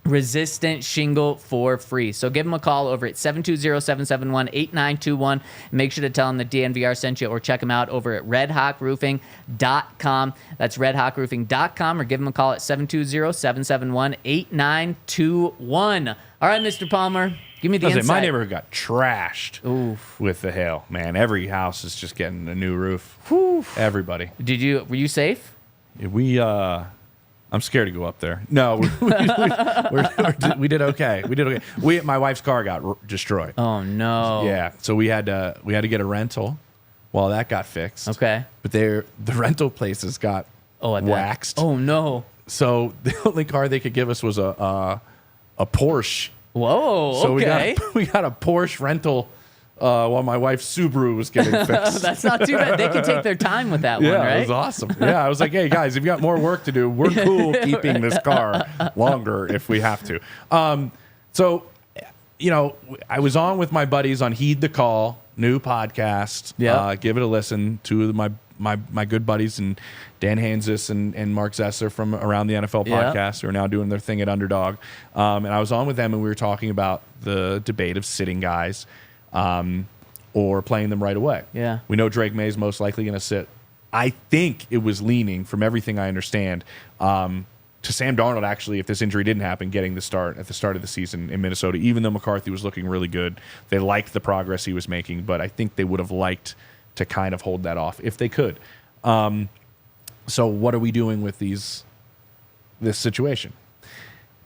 resistant shingle for free. So give them a call over at 720-771-8921. Make sure to tell them that DNVR sent you, or check them out over at redhawkroofing.com. That's redhawkroofing.com, or give them a call at 720-771-8921. All right, Mr. Palmer, give me the insight. My neighborhood got trashed with the hail. Man, every house is just getting a new roof. Oof. Everybody. Were you safe? I'm scared to go up there. No, we did okay. My wife's car got destroyed. Oh no. Yeah, so we had to get a rental while that got fixed. Okay. But the rental places got waxed. Oh no. So the only car they could give us was a Porsche. Whoa. So okay. we got a Porsche rental while my wife's Subaru was getting fixed. That's not too bad. They can take their time with that one, right? Yeah, it was awesome. Yeah, I was like, hey, guys, if you got more work to do, we're cool keeping this car longer if we have to. So, I was on with my buddies on Heed the Call, new podcast. Yeah. Give it a listen. Two of my good buddies, and Dan Hansis and Mark Zesser from Around the NFL podcast, who are now doing their thing at Underdog. And I was on with them, and we were talking about the debate of sitting guys or playing them right away. Yeah. We know Drake May is most likely going to sit. I think it was leaning, from everything I understand, to Sam Darnold, actually, if this injury didn't happen, getting the start at the start of the season in Minnesota, even though McCarthy was looking really good. They liked the progress he was making, but I think they would have liked to kind of hold that off if they could. So what are we doing with this situation?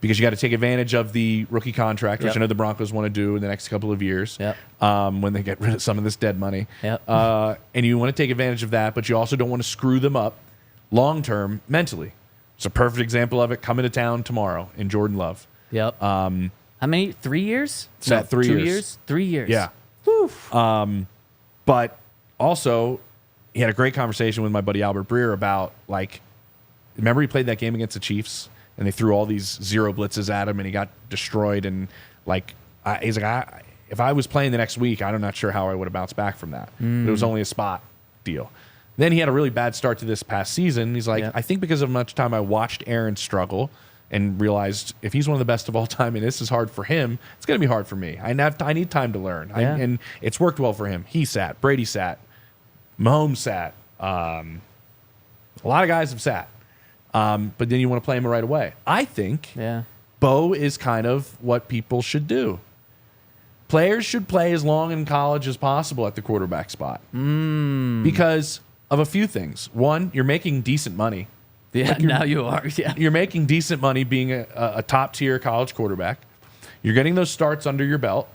Because you got to take advantage of the rookie contract, which I know the Broncos want to do in the next couple of years when they get rid of some of this dead money. And you want to take advantage of that, but you also don't want to screw them up long-term mentally. It's a perfect example of it coming to town tomorrow in Jordan Love. Yep. How many? 3 years? It's at 3 years. 2 years? 3 years. Yeah. But also, he had a great conversation with my buddy Albert Breer about, remember he played that game against the Chiefs? And they threw all these zero blitzes at him, and he got destroyed. And he's like, if I was playing the next week, I'm not sure how I would have bounced back from that. But it was only a spot deal. Then he had a really bad start to this past season. He's like, I think because of much time I watched Aaron struggle and realized if he's one of the best of all time and this is hard for him, it's going to be hard for me. I need time to learn. And it's worked well for him. He sat. Brady sat. Mahomes sat. A lot of guys have sat. But then you want to play him right away. I think Bo is kind of what people should do. Players should play as long in college as possible at the quarterback spot. Because of a few things. One, you're making decent money. Yeah, now you are. Yeah. You're making decent money being a top-tier college quarterback. You're getting those starts under your belt.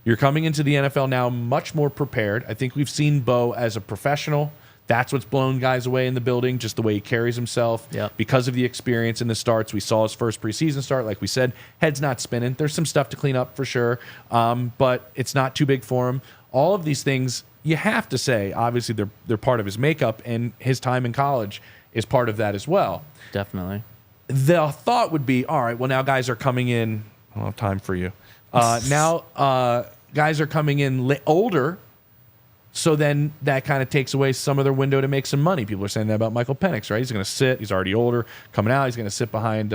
You're coming into the NFL now much more prepared. I think we've seen Bo as a professional. That's what's blown guys away in the building, just the way he carries himself. Because of the experience in the starts. We saw his first preseason start. Like we said, head's not spinning. There's some stuff to clean up for sure, but it's not too big for him. All of these things, you have to say, obviously they're part of his makeup, and his time in college is part of that as well. Definitely. The thought would be, all right, well, now guys are coming in. I don't have time for you. Now guys are coming in older. So then that kind of takes away some of their window to make some money. People are saying that about Michael Penix, right? He's going to sit. He's already older. Coming out, he's going to sit behind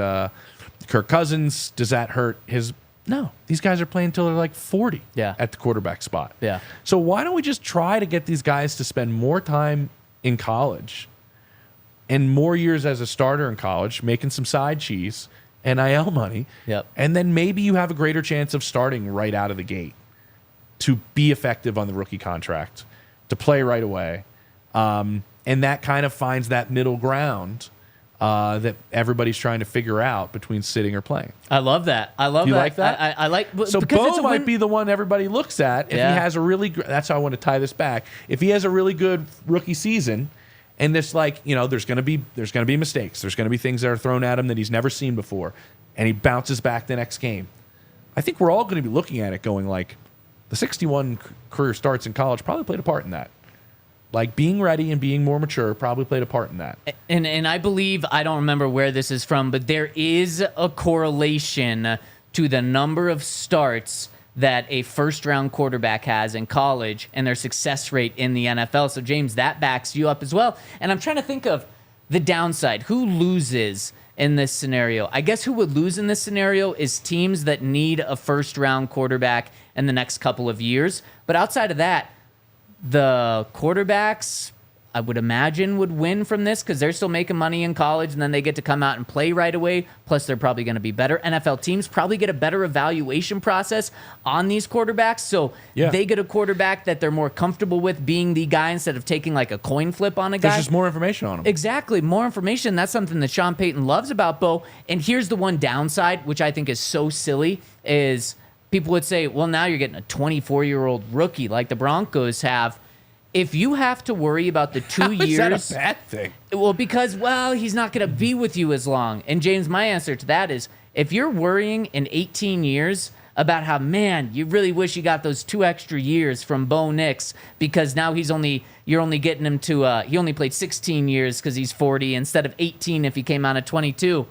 Kirk Cousins. Does that hurt his? No. These guys are playing until they're like 40 at the quarterback spot. Yeah. So why don't we just try to get these guys to spend more time in college and more years as a starter in college, making some side cheese, NIL money, and then maybe you have a greater chance of starting right out of the gate to be effective on the rookie contract, to play right away. And that kind of finds that middle ground that everybody's trying to figure out between sitting or playing. I love that. I love that. You like that? I like. So Bo might be the one everybody looks at if he has a really. That's how I want to tie this back. If he has a really good rookie season, and this there's going to be mistakes. There's going to be things that are thrown at him that he's never seen before, and he bounces back the next game. I think we're all going to be looking at it going like, the 61 career starts in college probably played a part in that. Like being ready and being more mature probably played a part in that. And I believe, I don't remember where this is from, but there is a correlation to the number of starts that a first-round quarterback has in college and their success rate in the NFL. So, James, that backs you up as well. And I'm trying to think of the downside. Who loses in this scenario. I guess who would lose in this scenario is teams that need a first-round quarterback in the next couple of years. But outside of that, the quarterbacks, I would imagine, would win from this because they're still making money in college, and then they get to come out and play right away. Plus, they're probably going to be better. NFL teams probably get a better evaluation process on these quarterbacks, so they get a quarterback that they're more comfortable with being the guy instead of taking like a coin flip on a guy. There's just more information on him. Exactly, more information. That's something that Sean Payton loves about Bo. And here's the one downside, which I think is so silly, is people would say, well, now you're getting a 24-year-old rookie like the Broncos have. If you have to worry about the 2 years... Is that a bad thing? Well, because, he's not going to be with you as long. And, James, my answer to that is, if you're worrying in 18 years about how, man, you really wish you got those 2 extra years from Bo Nix because now you're only getting him to... he only played 16 years because he's 40 instead of 18 if he came out at 22.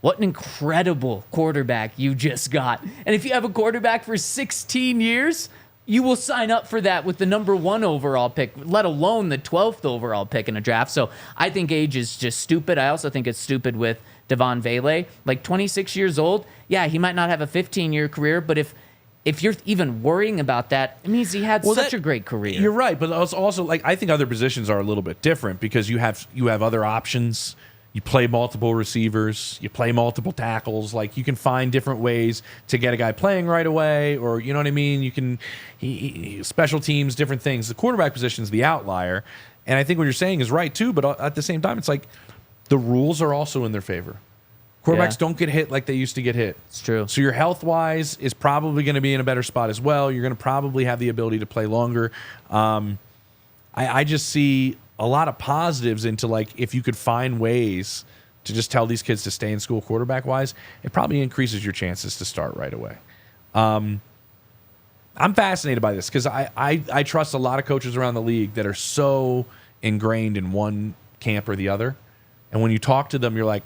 What an incredible quarterback you just got. And if you have a quarterback for 16 years... you will sign up for that with the number 1 overall pick, let alone the 12th overall pick in a draft. So I think age is just stupid. I also think it's stupid with Javonte. Like 26 years old, he might not have a 15-year career, but if you're even worrying about that, it means he had such a great career. You're right, but also like I think other positions are a little bit different because you have other options. You play multiple receivers, you play multiple tackles. Like you can find different ways to get a guy playing right away, or you know what I mean. You can special teams, different things. The quarterback position is the outlier, and I think what you're saying is right too. But at the same time, it's like the rules are also in their favor. Quarterbacks don't get hit like they used to get hit. It's true. So your health wise is probably going to be in a better spot as well. You're going to probably have the ability to play longer. I just see a lot of positives into like if you could find ways to just tell these kids to stay in school quarterback wise, it probably increases your chances to start right away. I'm fascinated by this because I trust a lot of coaches around the league that are so ingrained in one camp or the other. And when you talk to them, you're like,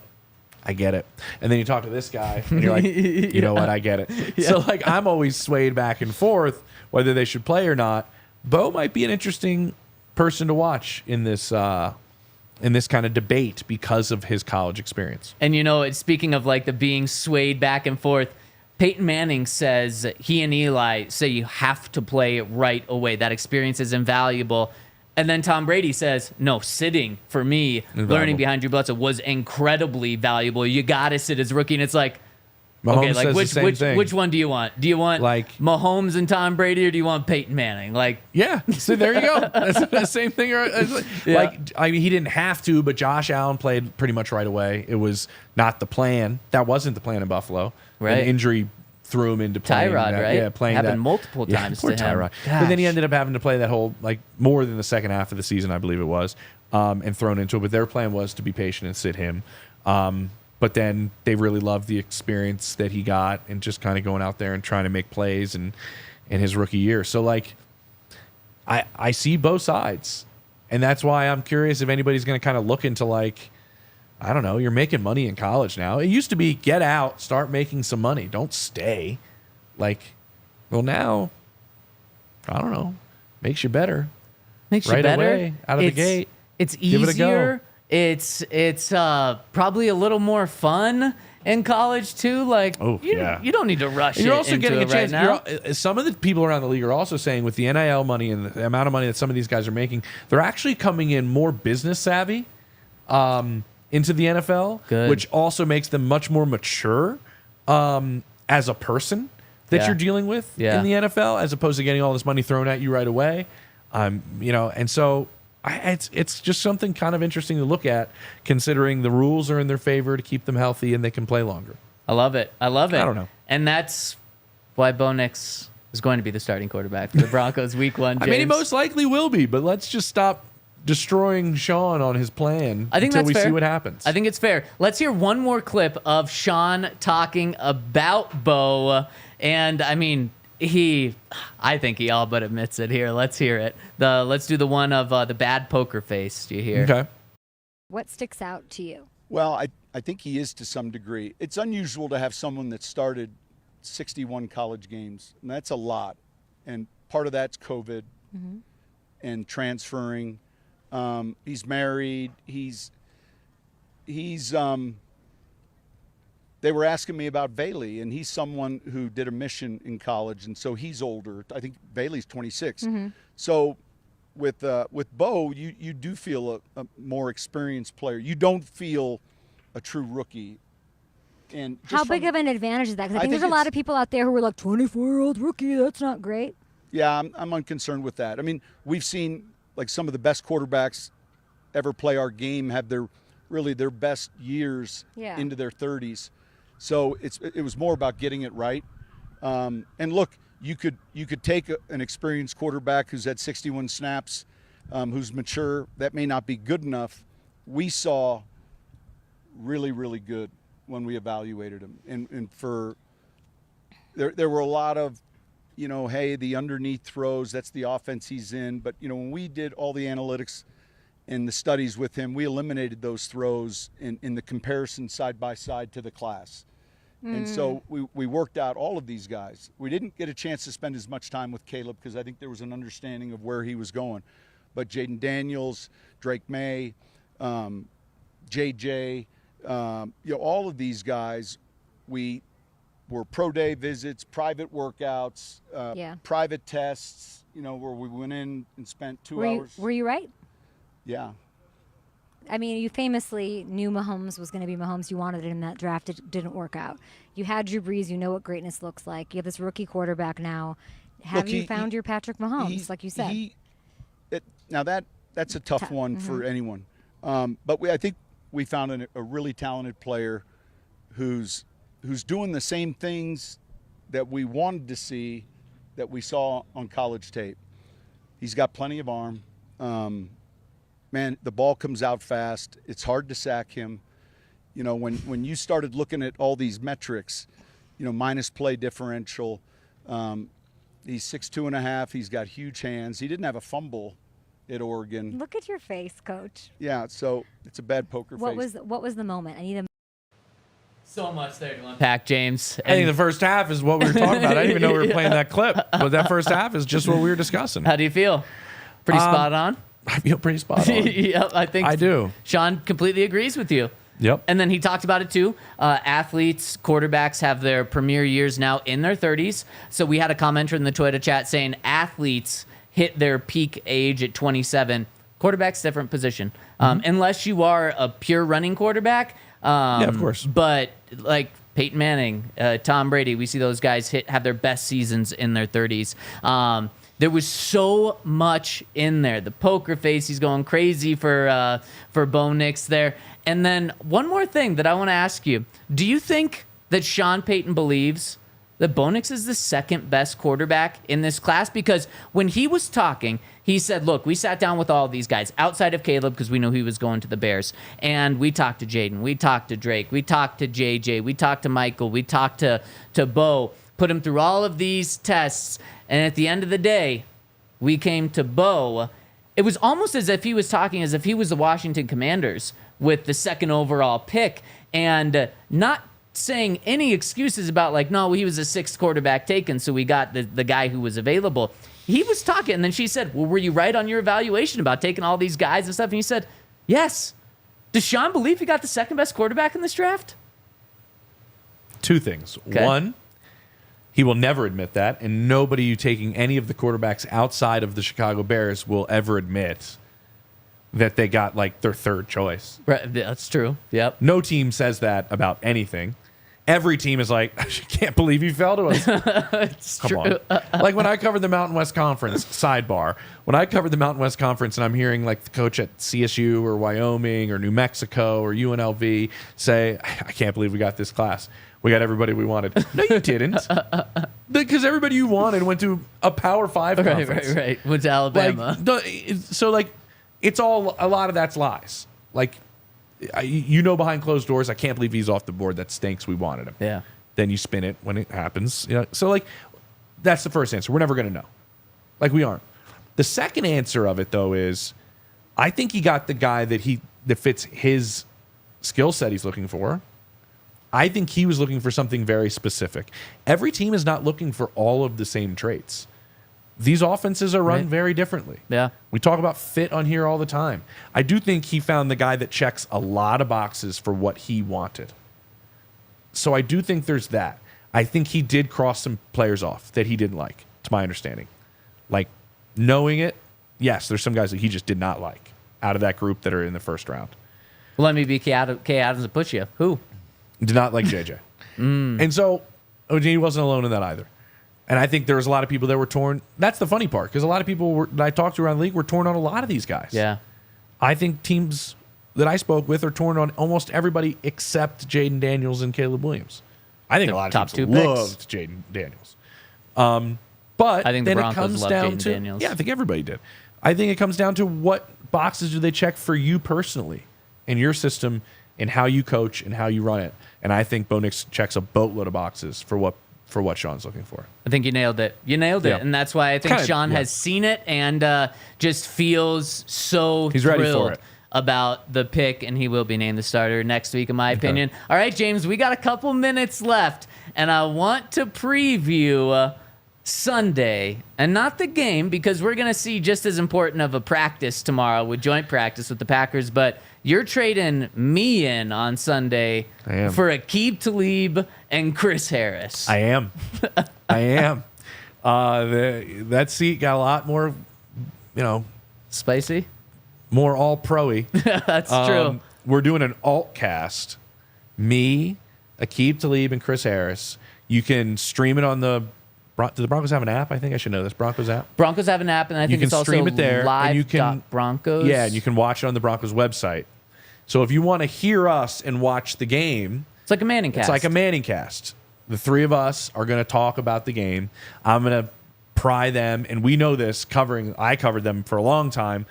I get it. And then you talk to this guy and you're like, you know what, I get it. Yeah. So like I'm always swayed back and forth whether they should play or not. Bo might be an interesting person to watch in this kind of debate because of his college experience. And speaking of like the being swayed back and forth, Peyton Manning says he and Eli say you have to play right away. That experience is invaluable. And then Tom Brady says, no, sitting for me, learning behind Drew Bledsoe was incredibly valuable. You got to sit as rookie. And it's like, Mahomes okay, like which one do you want? Do you want like Mahomes and Tom Brady, or do you want Peyton Manning? Like, yeah, so there you go. That's the same thing. Like, I mean, he didn't have to, but Josh Allen played pretty much right away. It was not the plan. That wasn't the plan in Buffalo. Right, an injury threw him into playing Tyrod, that, right? Yeah, playing happened that multiple times poor to him. Tyrod. But then he ended up having to play that whole like more than the second half of the season, I believe it was, and thrown into it. But their plan was to be patient and sit him. But then they really loved the experience that he got and just kind of going out there and trying to make plays in his rookie year. So, like, I see both sides. And that's why I'm curious if anybody's going to kind of look into, like, I don't know, you're making money in college now. It used to be get out, start making some money. Don't stay. Like, well, now, I don't know, makes you better. Makes you right better. Away, out of the gate. It's Give easier. It a go. It's probably a little more fun in college too. Like, you don't need to rush. You're also getting a chance. Right now. Some of the people around the league are also saying with the NIL money and the amount of money that some of these guys are making, they're actually coming in more business savvy into the NFL, which also makes them much more mature as a person that you're dealing with in the NFL, as opposed to getting all this money thrown at you right away. And so. It's just something kind of interesting to look at, considering the rules are in their favor to keep them healthy and they can play longer. I love it. I don't know. And that's why Bo Nix is going to be the starting quarterback for the Broncos week 1, James. I mean, he most likely will be, but let's just stop destroying Sean on his plan until we see what happens. I think it's fair. Let's hear one more clip of Sean talking about Bo. And, I mean... I think he all but admits it here. Let's hear it. Let's do the one of the bad poker face. Do you hear? Okay. What sticks out to you? Well, I think he is to some degree. It's unusual to have someone that started 61 college games, and that's a lot. And part of that's COVID and transferring. He's married. He's they were asking me about Bailey, and he's someone who did a mission in college, and so he's older. I think Bailey's 26. Mm-hmm. So with Bo, you do feel a more experienced player. You don't feel a true rookie. And how big of an advantage is that? Because I think there's a lot of people out there who are like, 24-year-old rookie, that's not great. Yeah, I'm unconcerned with that. I mean, we've seen like some of the best quarterbacks ever play our game have their best years into their 30s. So it was more about getting it right. And look, you could take an experienced quarterback who's had 61 snaps, who's mature. That may not be good enough. We saw really, really good when we evaluated him. And for there were a lot of, hey, the underneath throws, that's the offense he's in. But, when we did all the analytics and the studies with him, we eliminated those throws in the comparison side by side to the class. And so we worked out all of these guys. We didn't get a chance to spend as much time with Caleb because I think there was an understanding of where he was going. But Jaden Daniels, Drake May, JJ, all of these guys, we were pro day visits, private workouts, private tests, where we went in and spent 2 hours. Were you right? Yeah. I mean, you famously knew Mahomes was going to be Mahomes. You wanted it in that draft. It didn't work out. You had Drew Brees. You know what greatness looks like. You have this rookie quarterback now. Have you found your Patrick Mahomes, like you said? Now that's a tough one for anyone. But I think we found a really talented player who's doing the same things that we wanted to see that we saw on college tape. He's got plenty of arm. Man, the ball comes out fast. It's hard to sack him. When you started looking at all these metrics, minus play differential, he's 6'2.5". He's got huge hands. He didn't have a fumble at Oregon. Look at your face, Coach. Yeah, so it's a bad poker face. What was the moment? I need a So much there to unpack, James. I think the first half is what we were talking about. I didn't even know we were playing that clip, but that first half is just what we were discussing. How do you feel? Pretty spot on? I feel pretty spot on. Yep, I think I do. Sean completely agrees with you. Yep. And then he talked about it too. Athletes, quarterbacks have their premier years now in their 30s. So we had a commenter in the Twitter chat saying athletes hit their peak age at 27. Quarterback's different position. Unless you are a pure running quarterback. Yeah, of course. But like Peyton Manning, Tom Brady, we see those guys have their best seasons in their 30s. There was so much in there. The poker face, he's going crazy for Bo Nix there. And then one more thing that I want to ask you. Do you think that Sean Payton believes that Bo Nix is the second best quarterback in this class? Because when he was talking, he said, look, we sat down with all these guys outside of Caleb because we knew he was going to the Bears. And we talked to Jaden. We talked to Drake. We talked to JJ. We talked to Michael. We talked to Bo. Put him through all of these tests. And at the end of the day, we came to Bo. It was almost as if he was talking as if he was the Washington Commanders with the second overall pick and not saying any excuses about like, no, he was a sixth quarterback taken, so we got the guy who was available. He was talking, and then she said, well, were you right on your evaluation about taking all these guys and stuff? And he said, yes. Does Sean believe he got the second best quarterback in this draft? Two things. Okay. One, he will never admit that, and nobody taking any of the quarterbacks outside of the Chicago Bears will ever admit that they got like their third choice. Right, that's true. Yep. No team says that about anything. Every team is like, I can't believe he fell to us. It's Come true. on. Like when I covered the Mountain West Conference, sidebar, when I covered the Mountain West Conference and I'm hearing like the coach at CSU or Wyoming or New Mexico or UNLV say, I can't believe we got this class. We got everybody we wanted. No, you didn't. Because everybody you wanted went to a Power 5 conference. Right. Went to Alabama. Like, it's all, a lot of that's lies. Like, behind closed doors, I can't believe he's off the board. That stinks. We wanted him. Yeah. Then you spin it when it happens. So, like, that's the first answer. We're never going to know. Like, we aren't. The second answer of it, though, is I think he got the guy that fits his skill set he's looking for. I think he was looking for something very specific. Every team is not looking for all of the same traits. These offenses are run very differently. Yeah. We talk about fit on here all the time. I do think he found the guy that checks a lot of boxes for what he wanted. So I do think there's that. I think he did cross some players off that he didn't like, to my understanding. Like, knowing it, yes, there's some guys that he just did not like out of that group that are in the first round. Well, let me be Kay Adams and push you. Who? Did not like JJ. And so he wasn't alone in that either. And I think there was a lot of people that were torn. That's the funny part, because a lot of people that I talked to around the league were torn on a lot of these guys. Yeah. I think teams that I spoke with are torn on almost everybody except Jaden Daniels and Caleb Williams. I think a lot of top teams two picks. loved Jaden Daniels. But I think the then Broncos it comes love down Jaden to Daniels. Yeah, I think everybody did. I think it comes down to what boxes do they check for you personally in your system and how you coach and how you run it. And I think Bo Nix checks a boatload of boxes for what Sean's looking for. I think you nailed it. You nailed it. Yeah. And that's why I think Sean has seen it and just feels so He's ready thrilled for it. about the pick, and he will be named the starter next week, in my opinion. All right, James, we got a couple minutes left, and I want to preview Sunday, and not the game, because we're going to see just as important of a practice tomorrow with joint practice with the Packers, but you're trading me in on Sunday for Aqib Talib and Chris Harris. I am. I am. That seat got a lot more, Spicy? more all-pro-y. That's true. We're doing an alt cast. Me, Aqib Talib, and Chris Harris. You can stream it on the... Do the Broncos have an app? I think I should know this. Broncos app? Broncos have an app, and I think it's also stream it there, and you can live.broncos. Yeah, and you can watch it on the Broncos website. So if you want to hear us and watch the game... It's like a Manning cast. It's like a Manning cast. The three of us are going to talk about the game. I'm going to pry them, and we know this. I covered them for a long time.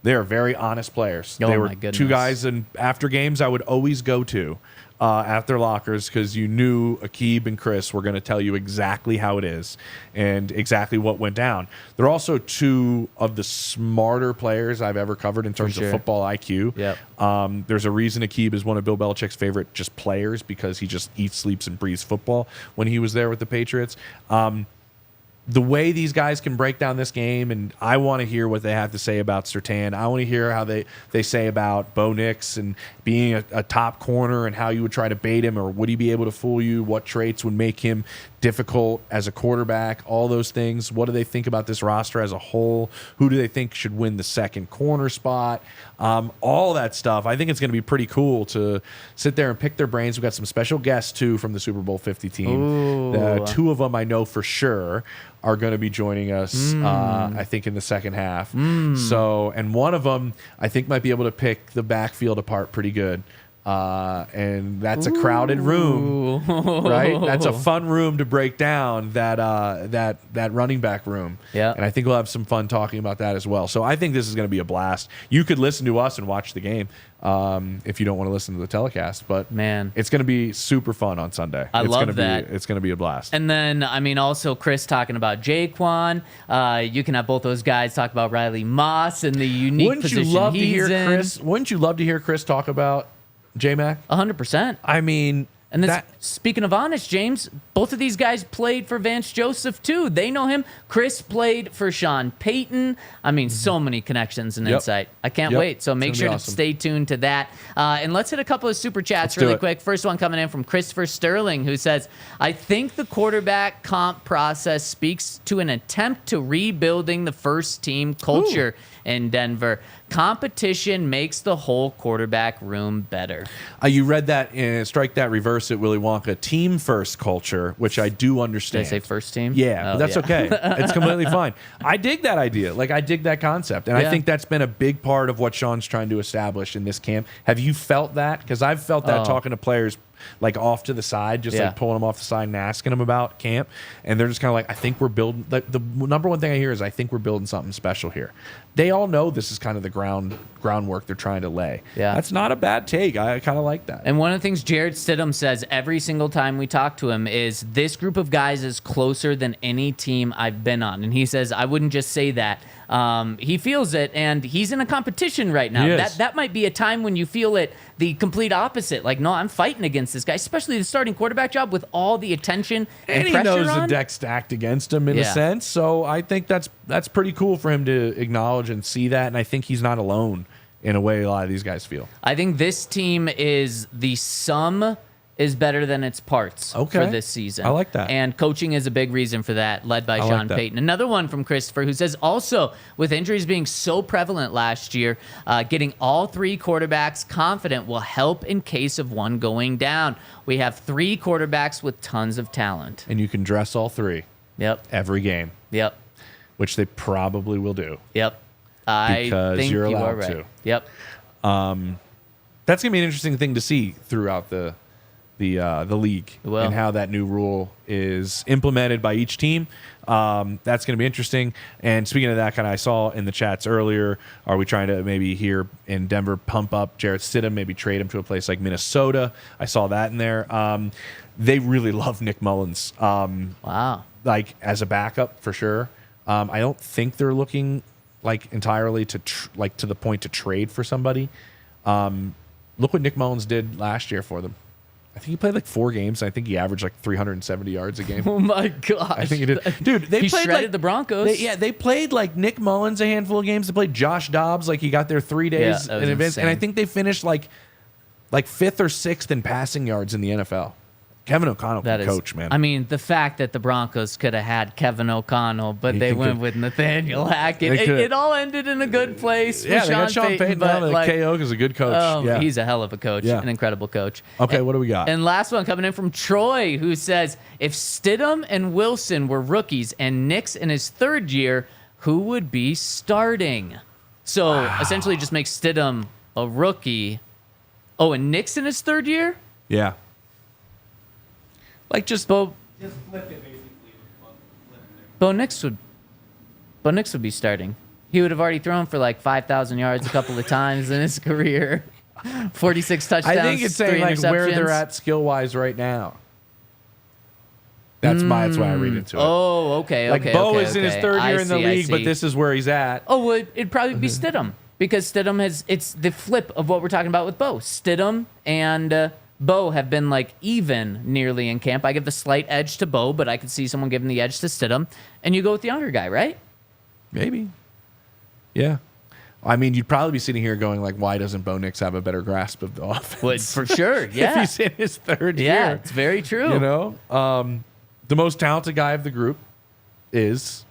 They are very honest players. Oh, they were my goodness. two guys, and after games I would always go to at their lockers, because you knew Aqib and Chris were going to tell you exactly how it is and exactly what went down. They're also two of the smarter players I've ever covered in terms of football IQ. Yep. There's a reason Aqib is one of Bill Belichick's favorite just players, because he just eats, sleeps, and breathes football when he was there with the Patriots. The way these guys can break down this game, and I want to hear what they have to say about Surtain. I want to hear how they say about Bo Nix and being a top corner, and how you would try to bait him, or would he be able to fool you? What traits would make him difficult as a quarterback? All those things. What do they think about this roster as a whole? Who do they think should win the second corner spot? All that stuff. I think it's going to be pretty cool to sit there and pick their brains. We've got some special guests, too, from the Super Bowl 50 team. Two of them I know for sure are going to be joining us, I think, in the second half. So, and one of them, I think, might be able to pick the backfield apart pretty good. And that's a crowded room, right? That's a fun room to break down, that running back room. Yeah. And I think we'll have some fun talking about that as well. So I think this is going to be a blast. You could listen to us and watch the game if you don't want to listen to the telecast, but man, it's going to be super fun on Sunday. I love that. It's going to be a blast. And then, also Chris talking about Jaquan. You can have both those guys talk about Riley Moss and the unique position he's in. Wouldn't you love to hear Chris talk about J-Mac? 100%. I mean, and then speaking of honest, James, both of these guys played for Vance Joseph too. They know him. Chris played for Sean Payton. I mean, so many connections and insight. I can't wait. So make sure to stay tuned to that. And let's hit a couple of super chats really quick. First one coming in from Christopher Sterling, who says, I think the quarterback comp process speaks to an attempt to rebuilding the first team culture in Denver. Competition makes the whole quarterback room better. You read that in Strike That, Reverse It, Willy Wonka. Team first culture, which I do understand. Did I say first team? Yeah, but that's okay. It's completely fine. I dig that idea. I dig that concept. And I think that's been a big part of what Sean's trying to establish in this camp. Have you felt that? Because I've felt that talking to players off to the side, just pulling them off the side and asking them about camp. And they're just kind of I think we're building, the number one thing I hear is, I think we're building something special here. They all know this is kind of the groundwork they're trying to lay. Yeah. That's not a bad take. I kind of like that. And one of the things Jarrett Stidham says every single time we talk to him is, this group of guys is closer than any team I've been on. And he says, I wouldn't just say that. He feels it, and he's in a competition right now. That might be a time when you feel it the complete opposite. No, I'm fighting against this guy, especially the starting quarterback job with all the attention and pressure on. He knows the deck stacked against him in a sense. So I think that's pretty cool for him to acknowledge and see that. And I think he's not alone in a way a lot of these guys feel. I think this team is the sum is better than its parts for this season. I like that. And coaching is a big reason for that, led by Sean Payton. Another one from Christopher, who says, also, with injuries being so prevalent last year, getting all 3 quarterbacks confident will help in case of one going down. We have 3 quarterbacks with tons of talent. And you can dress all 3. Yep. Every game. Yep. Which they probably will do. Yep. Because I think you're you allowed are right. to. Yep. That's going to be an interesting thing to see throughout the league and how that new rule is implemented by each team. That's going to be interesting. And speaking of that, I saw in the chats earlier, are we trying to maybe here in Denver pump up Jarrett Stidham, maybe trade him to a place like Minnesota? I saw that in there. They really love Nick Mullins. Wow. Like as a backup for sure. I don't think they're looking like entirely to to the point to trade for somebody. Look what Nick Mullins did last year for them. I think he played like 4 games. I think he averaged like 370 yards a game. Oh my gosh. I think he did. Dude, they he played shredded the Broncos. They played like Nick Mullins a handful of games. They played Josh Dobbs like he got there 3 days in advance. And I think they finished like 5th or 6th in passing yards in the NFL. Kevin O'Connell can coach, man. I mean, the fact that the Broncos could have had Kevin O'Connell, but they went with Nathaniel Hackett. It all ended in a good place. Yeah, with they got Sean Payton down. KO is a good coach. Oh, he's a hell of a coach, an incredible coach. Okay, what do we got? And last one coming in from Troy, who says, if Stidham and Wilson were rookies and Nix in his 3rd year, who would be starting? So essentially just make Stidham a rookie. Oh, and Nix in his 3rd year? Yeah. Like just flip it basically. Bo Nix would be starting. He would have already thrown for like 5,000 yards a couple of times in his career. 46 touchdowns. I think it's saying like where they're at skill wise right now. That's why I read into it. Oh, okay. Like Bo is in his 3rd year in the league, but this is where he's at. Oh, well, it'd probably be Stidham because Stidham it's the flip of what we're talking about with Bo. Stidham and Bo have been like even nearly in camp. I give the slight edge to Bo, but I could see someone giving the edge to Stidham. And you go with the younger guy, right? Maybe. Yeah. I mean, you'd probably be sitting here going like, why doesn't Bo Nix have a better grasp of the offense? Well, for sure, yeah. If he's in his 3rd year. Yeah, it's very true. You know? The most talented guy of the group is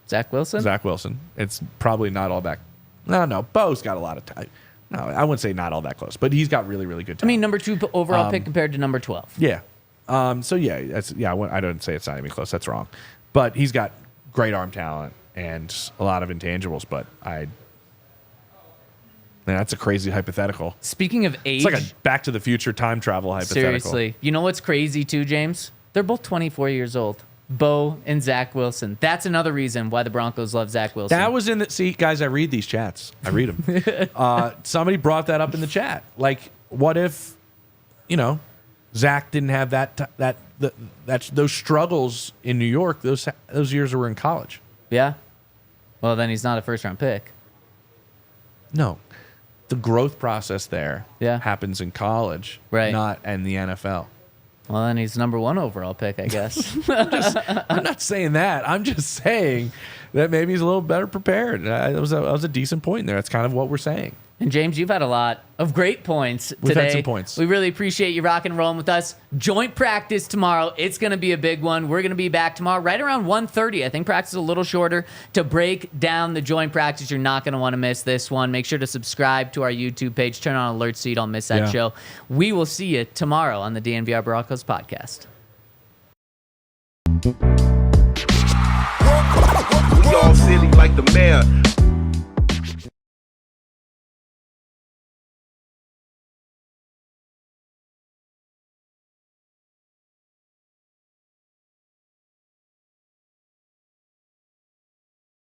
Zach Wilson. Zach Wilson. It's probably not all that. No. Bo's got a lot of time. No, I wouldn't say not all that close, but he's got really, really good talent. I mean, number 2 overall pick compared to number 12. Yeah. I don't say it's not even close. That's wrong. But he's got great arm talent and a lot of intangibles. But that's a crazy hypothetical. Speaking of age, it's like a Back to the Future time travel hypothetical. Seriously, you know what's crazy too, James? They're both 24 years old. Bo and Zach Wilson. That's another reason why the Broncos love Zach Wilson. That was in the... See, guys, I read these chats. I read them. Somebody brought that up in the chat. Like, what if, Zach didn't have those struggles in New York those years were in college? Yeah. Well, then he's not a first-round pick. No. The growth process there happens in college, right? Not in the NFL. Well, then he's number 1 overall pick, I guess. I'm not saying that. I'm just saying that maybe he's a little better prepared. That was a decent point there. That's kind of what we're saying. And James, you've had a lot of great points today. We've had some points. We really appreciate you rocking and rolling with us. Joint practice tomorrow. It's going to be a big one. We're going to be back tomorrow right around 1:30. I think practice is a little shorter to break down the joint practice. You're not going to want to miss this one. Make sure to subscribe to our YouTube page. Turn on alerts so you don't miss that show. We will see you tomorrow on the DNVR Broncos Podcast. We all silly like the mayor.